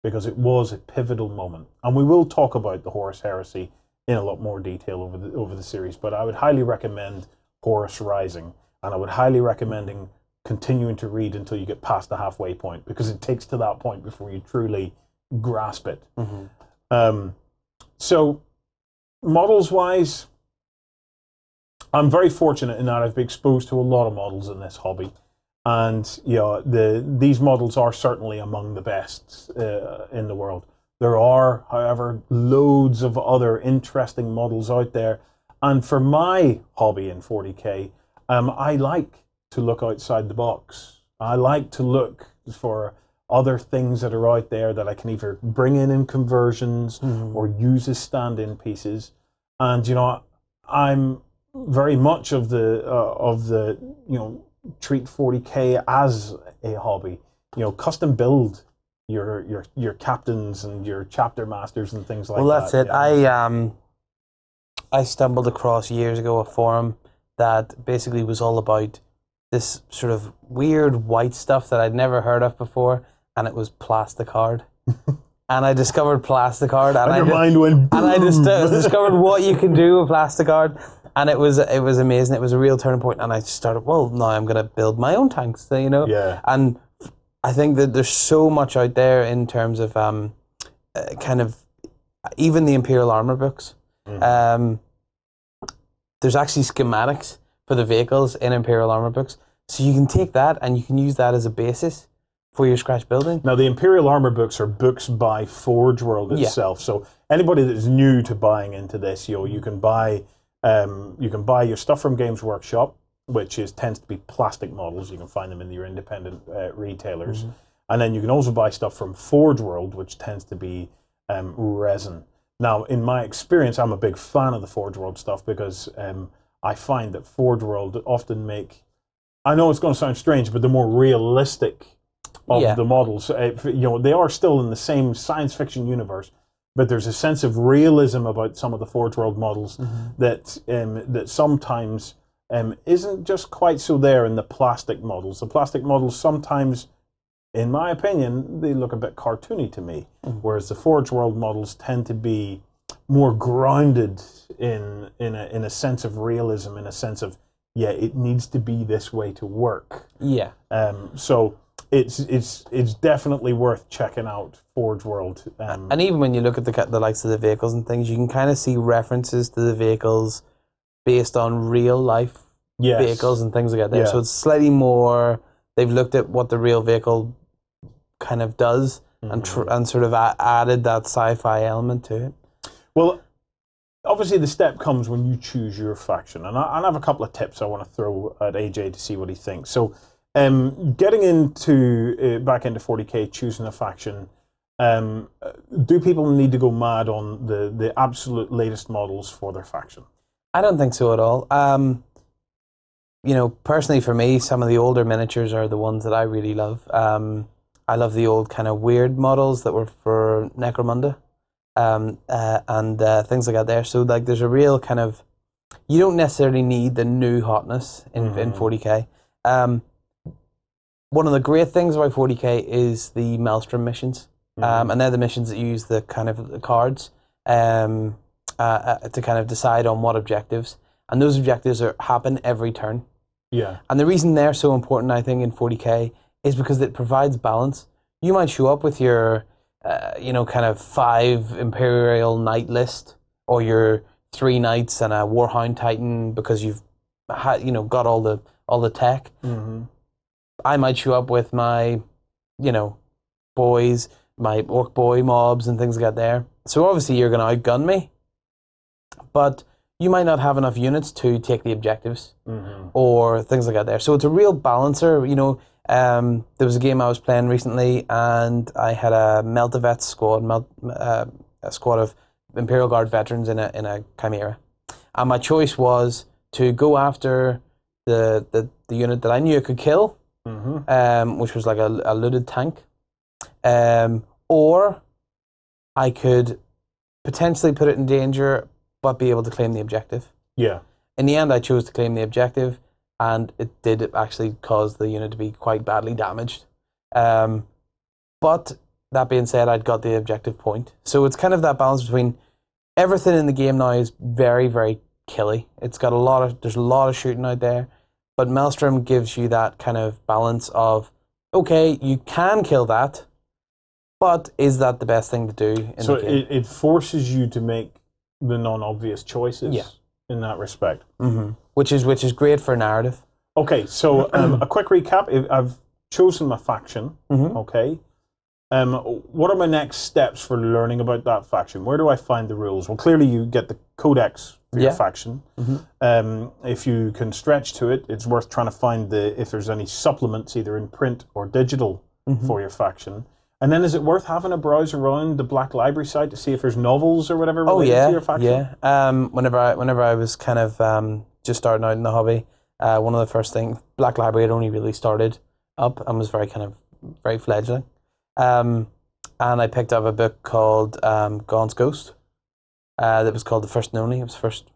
because it was a pivotal moment. And we will talk about the Horus Heresy in a lot more detail over the series, but I would highly recommend Horus Rising, and I would highly recommend continuing to read until you get past the halfway point, because it takes to that point before you truly grasp it. So, models-wise, I'm very fortunate in that I've been exposed to a lot of models in this hobby. And these models are certainly among the best in the world. There are, however, loads of other interesting models out there. And for my hobby in 40k, I like to look outside the box. I like to look for other things that are out there that I can either bring in conversions or use as stand-in pieces. And I'm very much of the treat 40k as a hobby. Custom build your captains and your chapter masters and things like that. Well, that's it. I stumbled across years ago a forum that basically was all about this sort of weird white stuff that I'd never heard of before, and it was plasticard. And I discovered plasticard, and your mind went boom. And I just discovered what you can do with plasticard. And it was amazing. It was a real turning point, and I started, well, now I'm going to build my own tanks, Yeah. And I think that there's so much out there in terms of kind of even the Imperial Armor books. There's actually schematics for the vehicles in Imperial Armor books, so you can take that and you can use that as a basis for your scratch building. Now, the Imperial Armor books are books by Forgeworld itself. So anybody that's new to buying into this, you can buy your stuff from Games Workshop, which tends to be plastic models. You can find them in your independent retailers. And then you can also buy stuff from Forgeworld, which tends to be resin. Now, in my experience, I'm a big fan of the Forgeworld stuff because I find that Forgeworld often I know it's going to sound strange, but the more realistic of the models. They are still in the same science fiction universe, but there's a sense of realism about some of the Forgeworld models that sometimes isn't just quite so there in the plastic models. The plastic models sometimes in my opinion, they look a bit cartoony to me, whereas the Forgeworld models tend to be more grounded in a sense of realism, in a sense of, yeah, it needs to be this way to work. Yeah. So it's definitely worth checking out Forgeworld. And even when you look at the likes of the vehicles and things, you can kind of see references to the vehicles based on real life vehicles and things like that there. Yeah. So it's slightly more, they've looked at what the real vehicle kind of does and sort of added that sci-fi element to it. Well, obviously the step comes when you choose your faction, and I have a couple of tips I want to throw at AJ to see what he thinks. So getting into back into 40k, choosing a faction, do people need to go mad on the absolute latest models for their faction? I don't think so at all. Personally for me, some of the older miniatures are the ones that I really love. I love the old kind of weird models that were for Necromunda, and things like that there. So like there's a real kind of, you don't necessarily need the new hotness in 40k. One of the great things about 40k is the Maelstrom missions. And they're the missions that use the kind of the cards to kind of decide on what objectives. And those objectives happen every turn. Yeah. And the reason they're so important, I think, in 40k is because it provides balance. You might show up with your, kind of 5 Imperial Knight list, or your 3 Knights and a Warhound Titan because you've got all the tech. I might show up with my, boys, my Orc Boy mobs and things like that there. So obviously you're going to outgun me, but you might not have enough units to take the objectives or things like that there. So it's a real balancer. There was a game I was playing recently, and I had a Meltavet squad, a squad of Imperial Guard veterans in a Chimera, and my choice was to go after the unit that I knew I could kill, which was like a looted tank, or I could potentially put it in danger but be able to claim the objective. Yeah. In the end, I chose to claim the objective, and it did actually cause the unit to be quite badly damaged. But that being said, I'd got the objective point. So it's kind of that balance between everything in the game now is very, very killy. It's got there's a lot of shooting out there, but Maelstrom gives you that kind of balance of, okay, you can kill that, but is that the best thing to do in the game? It forces you to make the non-obvious choices in that respect. Which is great for narrative. Okay, so a quick recap. I've chosen my faction, okay? What are my next steps for learning about that faction? Where do I find the rules? Well, clearly you get the codex for your faction. If you can stretch to it, it's worth trying to find if there's any supplements, either in print or digital, for your faction. And then is it worth having a browse around the Black Library site to see if there's novels or whatever related to your faction? Whenever I was kind of just starting out in the hobby, one of the first things, Black Library had only really started up and was very fledgling. And I picked up a book called Gaunt's Ghost that was called The First and Only. It was the first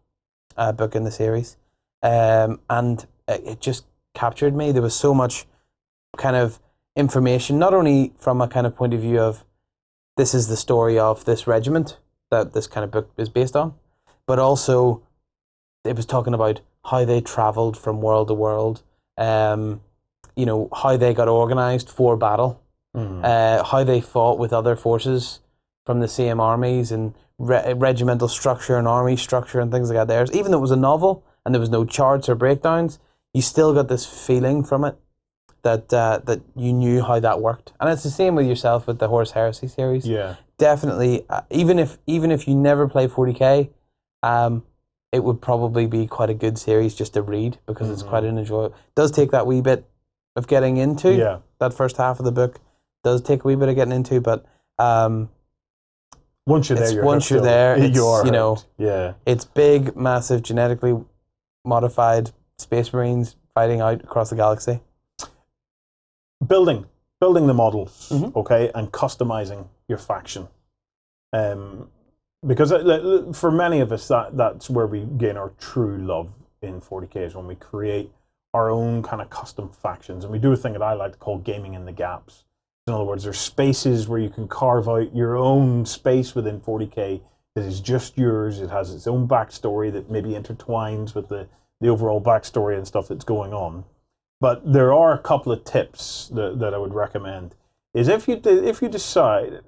book in the series. And it just captured me. There was so much kind of information, not only from a kind of point of view of this is the story of this regiment that this kind of book is based on, but also it was talking about how they traveled from world to world, how they got organized for battle, how they fought with other forces from the same armies, and regimental structure and army structure and things like that. Even though it was a novel and there was no charts or breakdowns, you still got this feeling from it that you knew how that worked. And it's the same with yourself with the Horus Heresy series. Yeah, definitely. Even if you never play 40k, it would probably be quite a good series just to read, because it's quite an enjoyable. It does take that wee bit of getting into. That first half of the book does take a wee bit of getting into, but once you're there, it's big, massive, genetically modified space marines fighting out across the galaxy. Building the models, okay, and customizing your faction. Because for many of us, that's where we gain our true love in 40k, is when we create our own kind of custom factions. And we do a thing that I like to call gaming in the gaps. In other words, there's spaces where you can carve out your own space within 40k that is just yours. It has its own backstory that maybe intertwines with the overall backstory and stuff that's going on. But there are a couple of tips that I would recommend. Is if you decide,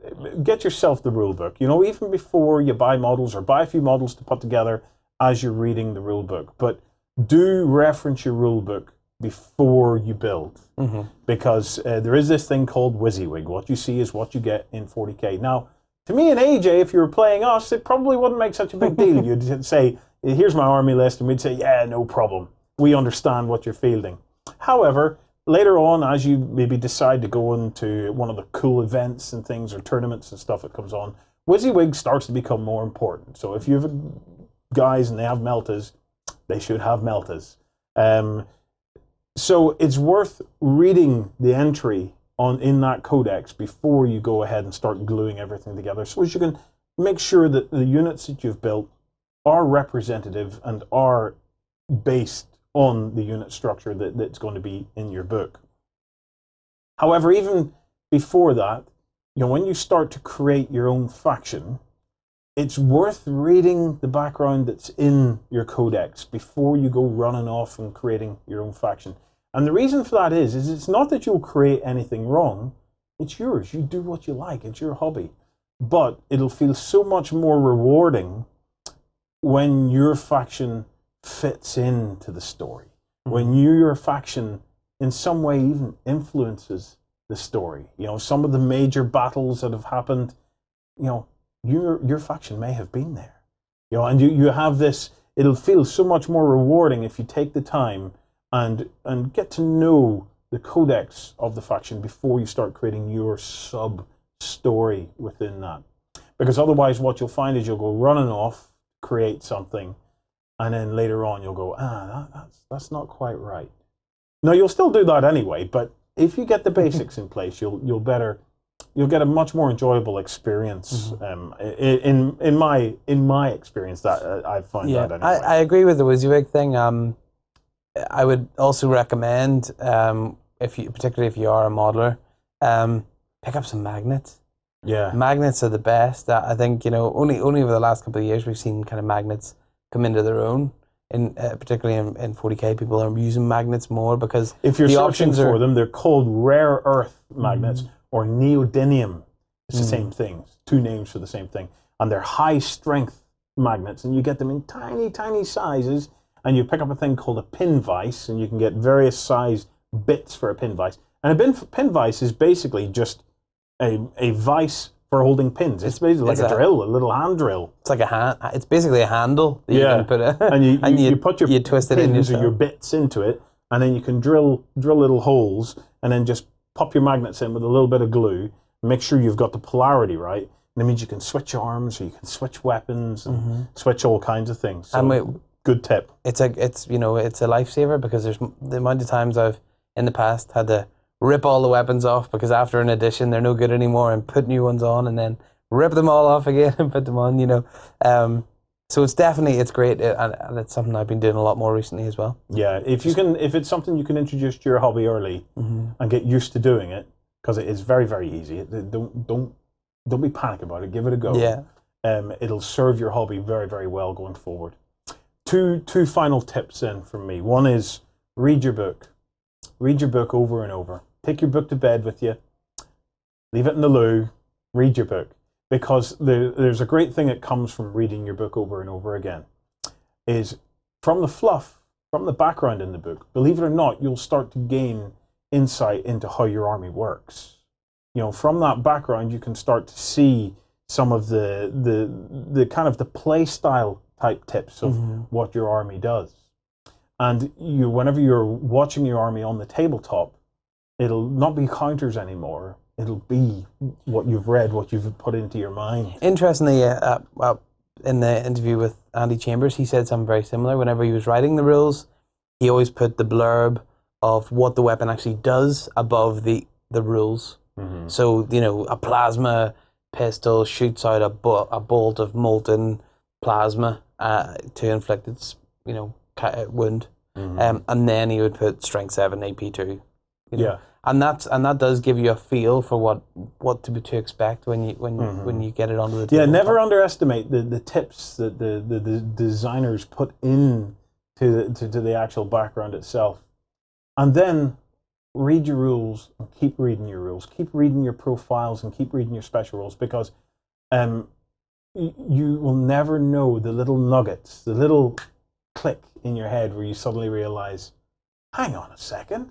get yourself the rule book. Even before you buy models or buy a few models to put together as you're reading the rule book. But do reference your rule book before you build, because there is this thing called WYSIWYG. What you see is what you get in 40k. Now, to me and AJ, if you were playing us, it probably wouldn't make such a big deal. You'd say, here's my army list, and we'd say, yeah, no problem. We understand what you're fielding. However, later on, as you maybe decide to go into one of the cool events and things, or tournaments and stuff that comes on, WYSIWYG starts to become more important. So if you have guys and they have meltas, they should have meltas. So it's worth reading the entry in that codex before you go ahead and start gluing everything together, so as you can make sure that the units that you've built are representative and are based on the unit structure that's going to be in your book. However, even before that, when you start to create your own faction, it's worth reading the background that's in your codex before you go running off and creating your own faction. And the reason for that is it's not that you'll create anything wrong. It's yours. You do what you like. It's your hobby. But it'll feel so much more rewarding when your faction fits into the story. When your faction in some way even influences the story. Some of the major battles that have happened, your faction may have been there. And you have this, it'll feel so much more rewarding if you take the time and get to know the codex of the faction before you start creating your sub-story within that. Because otherwise what you'll find is you'll go running off, create something, and then later on you'll go, that's not quite right. No, you'll still do that anyway, but if you get the basics in place, you'll get a much more enjoyable experience. In my experience, that I've found that anyway. I agree with the WYSIWYG thing. I would also recommend, particularly if you are a modeler, pick up some magnets. Yeah, magnets are the best. I think only over the last couple of years we've seen kind of magnets come into their own. Particularly in 40k, people are using magnets more because if you're searching for them, they're called rare earth magnets or neodymium. It's the same thing. Two names for the same thing, and they're high strength magnets, and you get them in tiny sizes. And you pick up a thing called a pin vise, and you can get various size bits for a pin vise. And a pin vise is basically just a vise for holding pins. It's basically like a drill, a little hand drill. It's like it's basically a handle that you can put it. And you put your twist it in pins or your bits into it, and then you can drill little holes, and then just pop your magnets in with a little bit of glue. Make sure you've got the polarity right. And it means you can switch arms, or you can switch weapons, and switch all kinds of things. So, good tip. It's a lifesaver, because there's the amount of times I've in the past had to rip all the weapons off because after an edition they're no good anymore, and put new ones on and then rip them all off again and put them on. So it's great, and it's something I've been doing a lot more recently as well. Yeah, if it's something you can introduce to your hobby early and get used to doing it, because it is very, very easy. Don't be panic about it. Give it a go. Yeah. It'll serve your hobby very, very well going forward. Two final tips then from me. One is read your book. Read your book over and over. Take your book to bed with you. Leave it in the loo. Read your book. Because there's a great thing that comes from reading your book over and over again. Is from the fluff, from the background in the book, believe it or not, you'll start to gain insight into how your army works. From that background, you can start to see some of the kind of the play style type tips of what your army does. And whenever you're watching your army on the tabletop, it'll not be counters anymore. It'll be what you've read, what you've put into your mind. Interestingly, in the interview with Andy Chambers, he said something very similar. Whenever he was writing the rules, he always put the blurb of what the weapon actually does above the rules. So, a plasma pistol shoots out a bolt of molten plasma to inflict its, wound. And then he would put strength 7 AP2 You know? Yeah. And that does give you a feel for what to expect when you get it onto the table. Yeah, never underestimate the tips that the designers put in to the actual background itself. And then read your rules and keep reading your rules. Keep reading your profiles and keep reading your special rules, because you will never know the little nuggets, the little click in your head where you suddenly realize, hang on a second,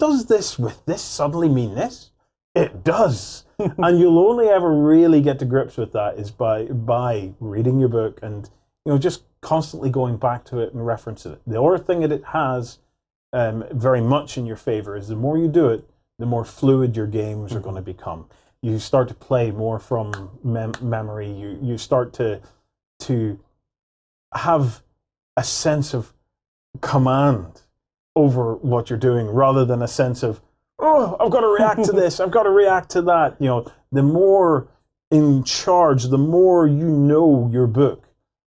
does this with this suddenly mean this? It does. And you'll only ever really get to grips with that is by reading your book and just constantly going back to it and referencing it. The other thing that it has very much in your favor is the more you do it, the more fluid your games are going to become. You start to play more from memory. You start to have a sense of command over what you're doing, rather than a sense of, oh, I've got to react to this, I've got to react to that. The more in charge, the more you know your book,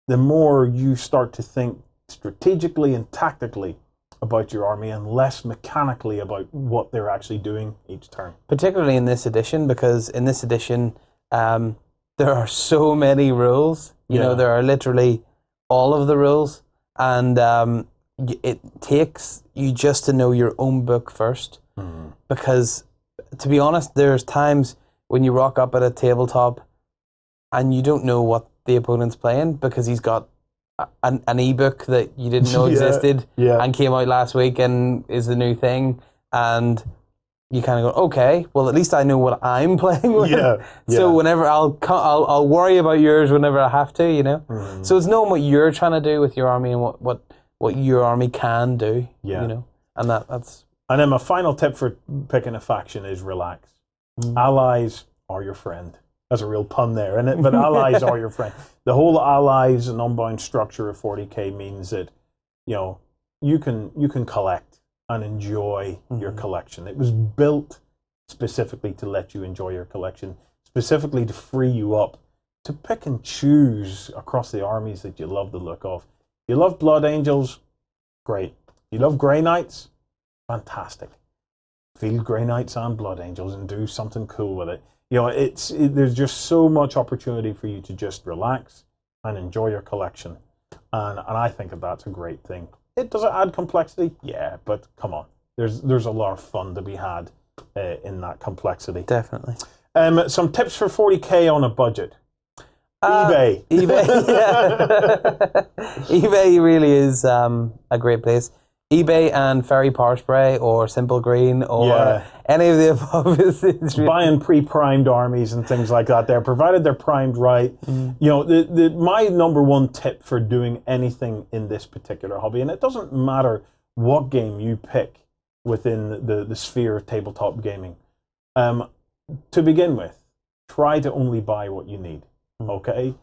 the more you start to think strategically and tactically about your army and less mechanically about what they're actually doing each turn. Particularly in this edition, because in this edition, there are so many rules. There are literally all of the rules, and it takes you just to know your own book first. Because, to be honest, there's times when you rock up at a tabletop and you don't know what the opponent's playing, because he's got an ebook that you didn't know existed and came out last week and is the new thing, and you kind of go, okay, well, at least I know what I'm playing with. So whenever I'll worry about yours whenever I have to, So it's knowing what you're trying to do with your army and what your army can do, and that's. And then my final tip for picking a faction is relax. Allies are your friend. That's a real pun there, isn't it? But allies are your friend. The whole allies and unbound structure of 40k means that, you can collect and enjoy your collection. It was built specifically to let you enjoy your collection, specifically to free you up to pick and choose across the armies that you love the look of. You love Blood Angels, great. You love Grey Knights, fantastic. Field Grey Knights and Blood Angels and do something cool with it. There's just so much opportunity for you to just relax and enjoy your collection. And I think that's a great thing. Does it add complexity? Yeah, but come on. There's a lot of fun to be had in that complexity. Definitely. Some tips for 40k on a budget. eBay. eBay really is a great place. eBay and Fairy Power Spray or Simple Green or any of the above is really buying pre-primed armies and things like that there, provided they're primed right. My number one tip for doing anything in this particular hobby, and it doesn't matter what game you pick within the sphere of tabletop gaming, to begin with, try to only buy what you need. Okay?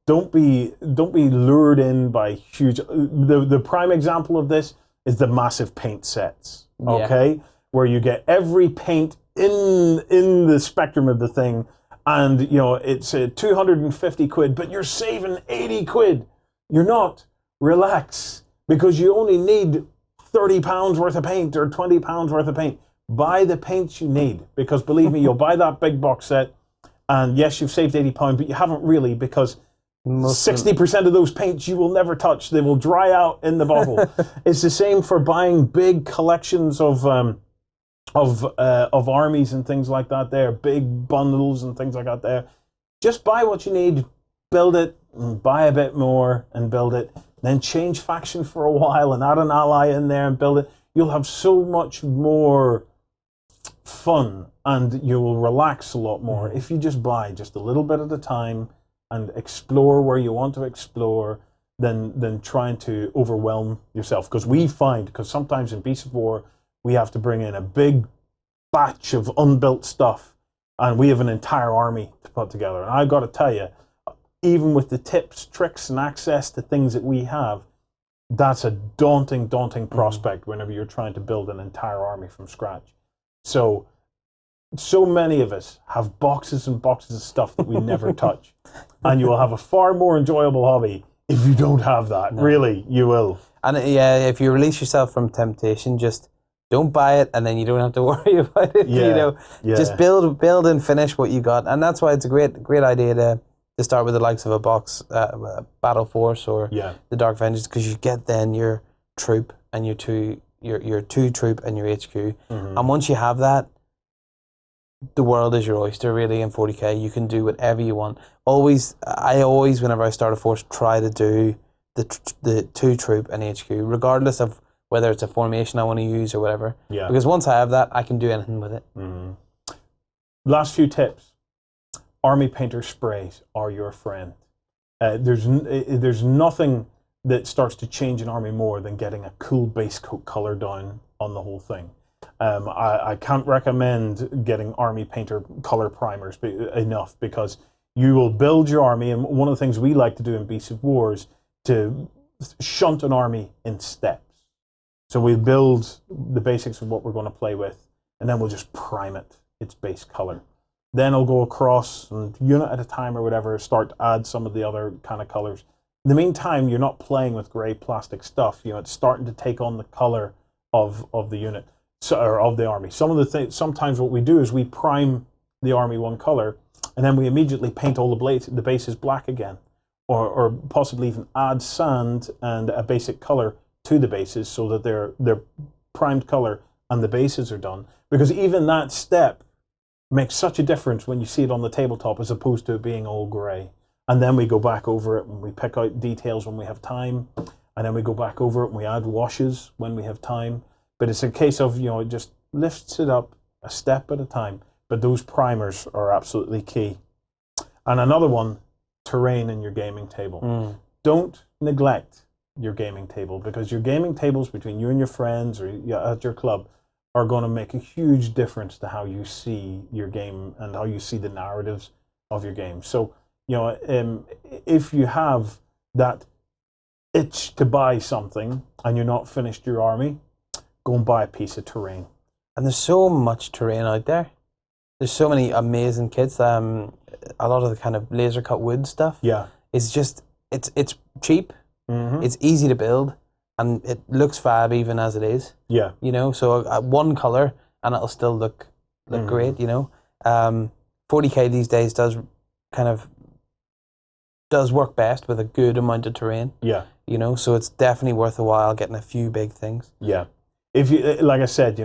Don't be lured in by huge. The prime example of this is the massive paint sets. Okay, where you get every paint in the spectrum of the thing, and it's 250 quid, but you're saving 80 quid. You're not. Relax, because you only need 30 pounds worth of paint or 20 pounds worth of paint. Buy the paints you need, because believe me, you'll buy that big box set, and yes, you've saved 80 pounds, but you haven't really, because 60% of those paints you will never touch. They will dry out in the bottle. It's the same for buying big collections of armies and things like that there, big bundles and things like that there. Just buy what you need, build it, and buy a bit more and build it, then change faction for a while and add an ally in there and build it. You'll have so much more fun and you will relax a lot more if you just buy just a little bit at a time and explore where you want to explore, than trying to overwhelm yourself. Because sometimes in Beasts of War, we have to bring in a big batch of unbuilt stuff, and we have an entire army to put together. And I've got to tell you, even with the tips, tricks, and access to things that we have, that's a daunting prospect whenever you're trying to build an entire army from scratch. So many of us have boxes and boxes of stuff that we never touch. And you will have a far more enjoyable hobby if you don't have that. No. Really, you will. And if you release yourself from temptation, just don't buy it, and then you don't have to worry about it. Yeah, You know, yeah. just build and finish what you got, and that's why it's a great idea to start with the likes of a box, Battle Force or the Dark Vengeance, because you get then your troop and your two troop and your HQ, and once you have that, the world is your oyster, really. In 40k, you can do whatever you want. I always, whenever I start a force, try to do the two troop and HQ, regardless of whether it's a formation I want to use or whatever. Yeah. Because once I have that, I can do anything with it. Last few tips. Army painter sprays are your friend. There's nothing that starts to change an army more than getting a cool base coat color down on the whole thing. I can't recommend getting army painter color primers enough, because you will build your army, and one of the things we like to do in Beasts of War is to shunt an army in steps. So we'll build the basics of what we're going to play with, and then we'll just prime it, its base color. Then I'll go across, and unit at a time or whatever, start to add some of the other kind of colors. In the meantime, you're not playing with grey plastic stuff. You know, it's starting to take on the color of the unit. Or of the army. Sometimes what we do is we prime the army one color, and then we immediately paint all the bases black again, or possibly even add sand and a basic color to the bases so that they're primed color and the bases are done. Because even that step makes such a difference when you see it on the tabletop, as opposed to it being all grey. And then we go back over it and we pick out details when we have time, and then we go back over it and we add washes when we have time. But it's a case of, it just lifts it up a step at a time. But those primers are absolutely key. And another one, terrain in your gaming table. Don't neglect your gaming table, because your gaming tables between you and your friends or at your club are going to make a huge difference to how you see your game and how you see the narratives of your game. So, if you have that itch to buy something and you're not finished your army, go and buy a piece of terrain. And there's so much terrain out there. There's so many amazing kits. A lot of the kind of laser cut wood stuff. Yeah. It's just, it's cheap. It's easy to build, and it looks fab even as it is. Yeah. So one color and it'll still look great. 40k these days does work best with a good amount of terrain. Yeah. So it's definitely worth a while getting a few big things. Yeah. If you, like I said,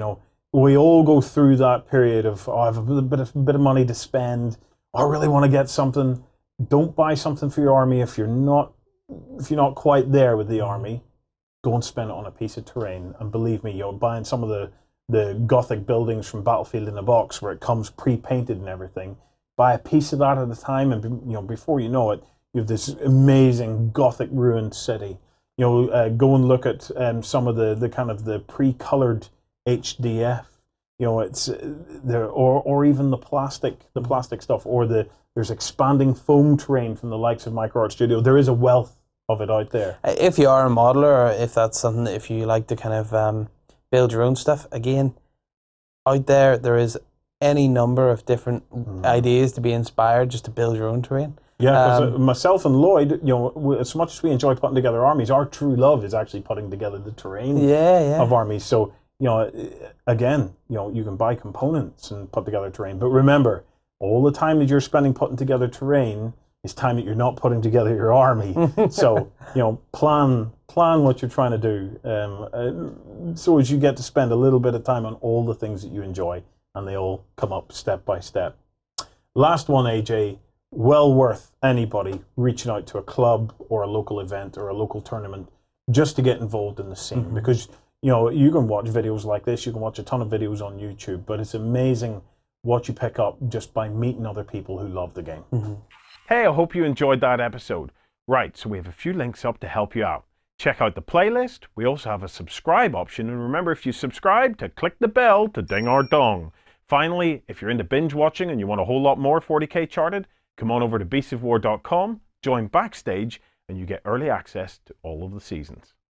we all go through that period of, I have a bit of money to spend. I really want to get something. Don't buy something for your army if you're not quite there with the army. Go and spend it on a piece of terrain. And believe me, buying some of the Gothic buildings from Battlefield in a Box, where it comes pre-painted and everything. Buy a piece of that at a time, and before you know it, you have this amazing Gothic ruined city. Go and look at some of the kind of the pre-colored HDF. It's there, or even the plastic stuff, or there's expanding foam terrain from the likes of Micro Art Studio. There is a wealth of it out there. If you are a modeler, or if that's something, if you like to kind of build your own stuff, again, out there is any number of different ideas to be inspired just to build your own terrain. Yeah, because myself and Lloyd, as much as we enjoy putting together armies, our true love is actually putting together the terrain of armies. So, again, you can buy components and put together terrain. But remember, all the time that you're spending putting together terrain is time that you're not putting together your army. So, plan what you're trying to do. So as you get to spend a little bit of time on all the things that you enjoy, and they all come up step by step. Last one, AJ. Well worth anybody reaching out to a club or a local event or a local tournament just to get involved in the scene. Because, you can watch videos like this, you can watch a ton of videos on YouTube, but it's amazing what you pick up just by meeting other people who love the game. Hey, I hope you enjoyed that episode. Right, so we have a few links up to help you out. Check out the playlist. We also have a subscribe option, and remember, if you subscribe, to click the bell to ding our dong. Finally, if you're into binge watching and you want a whole lot more 40k Charted, come on over to beastsofwar.com, join Backstage, and you get early access to all of the seasons.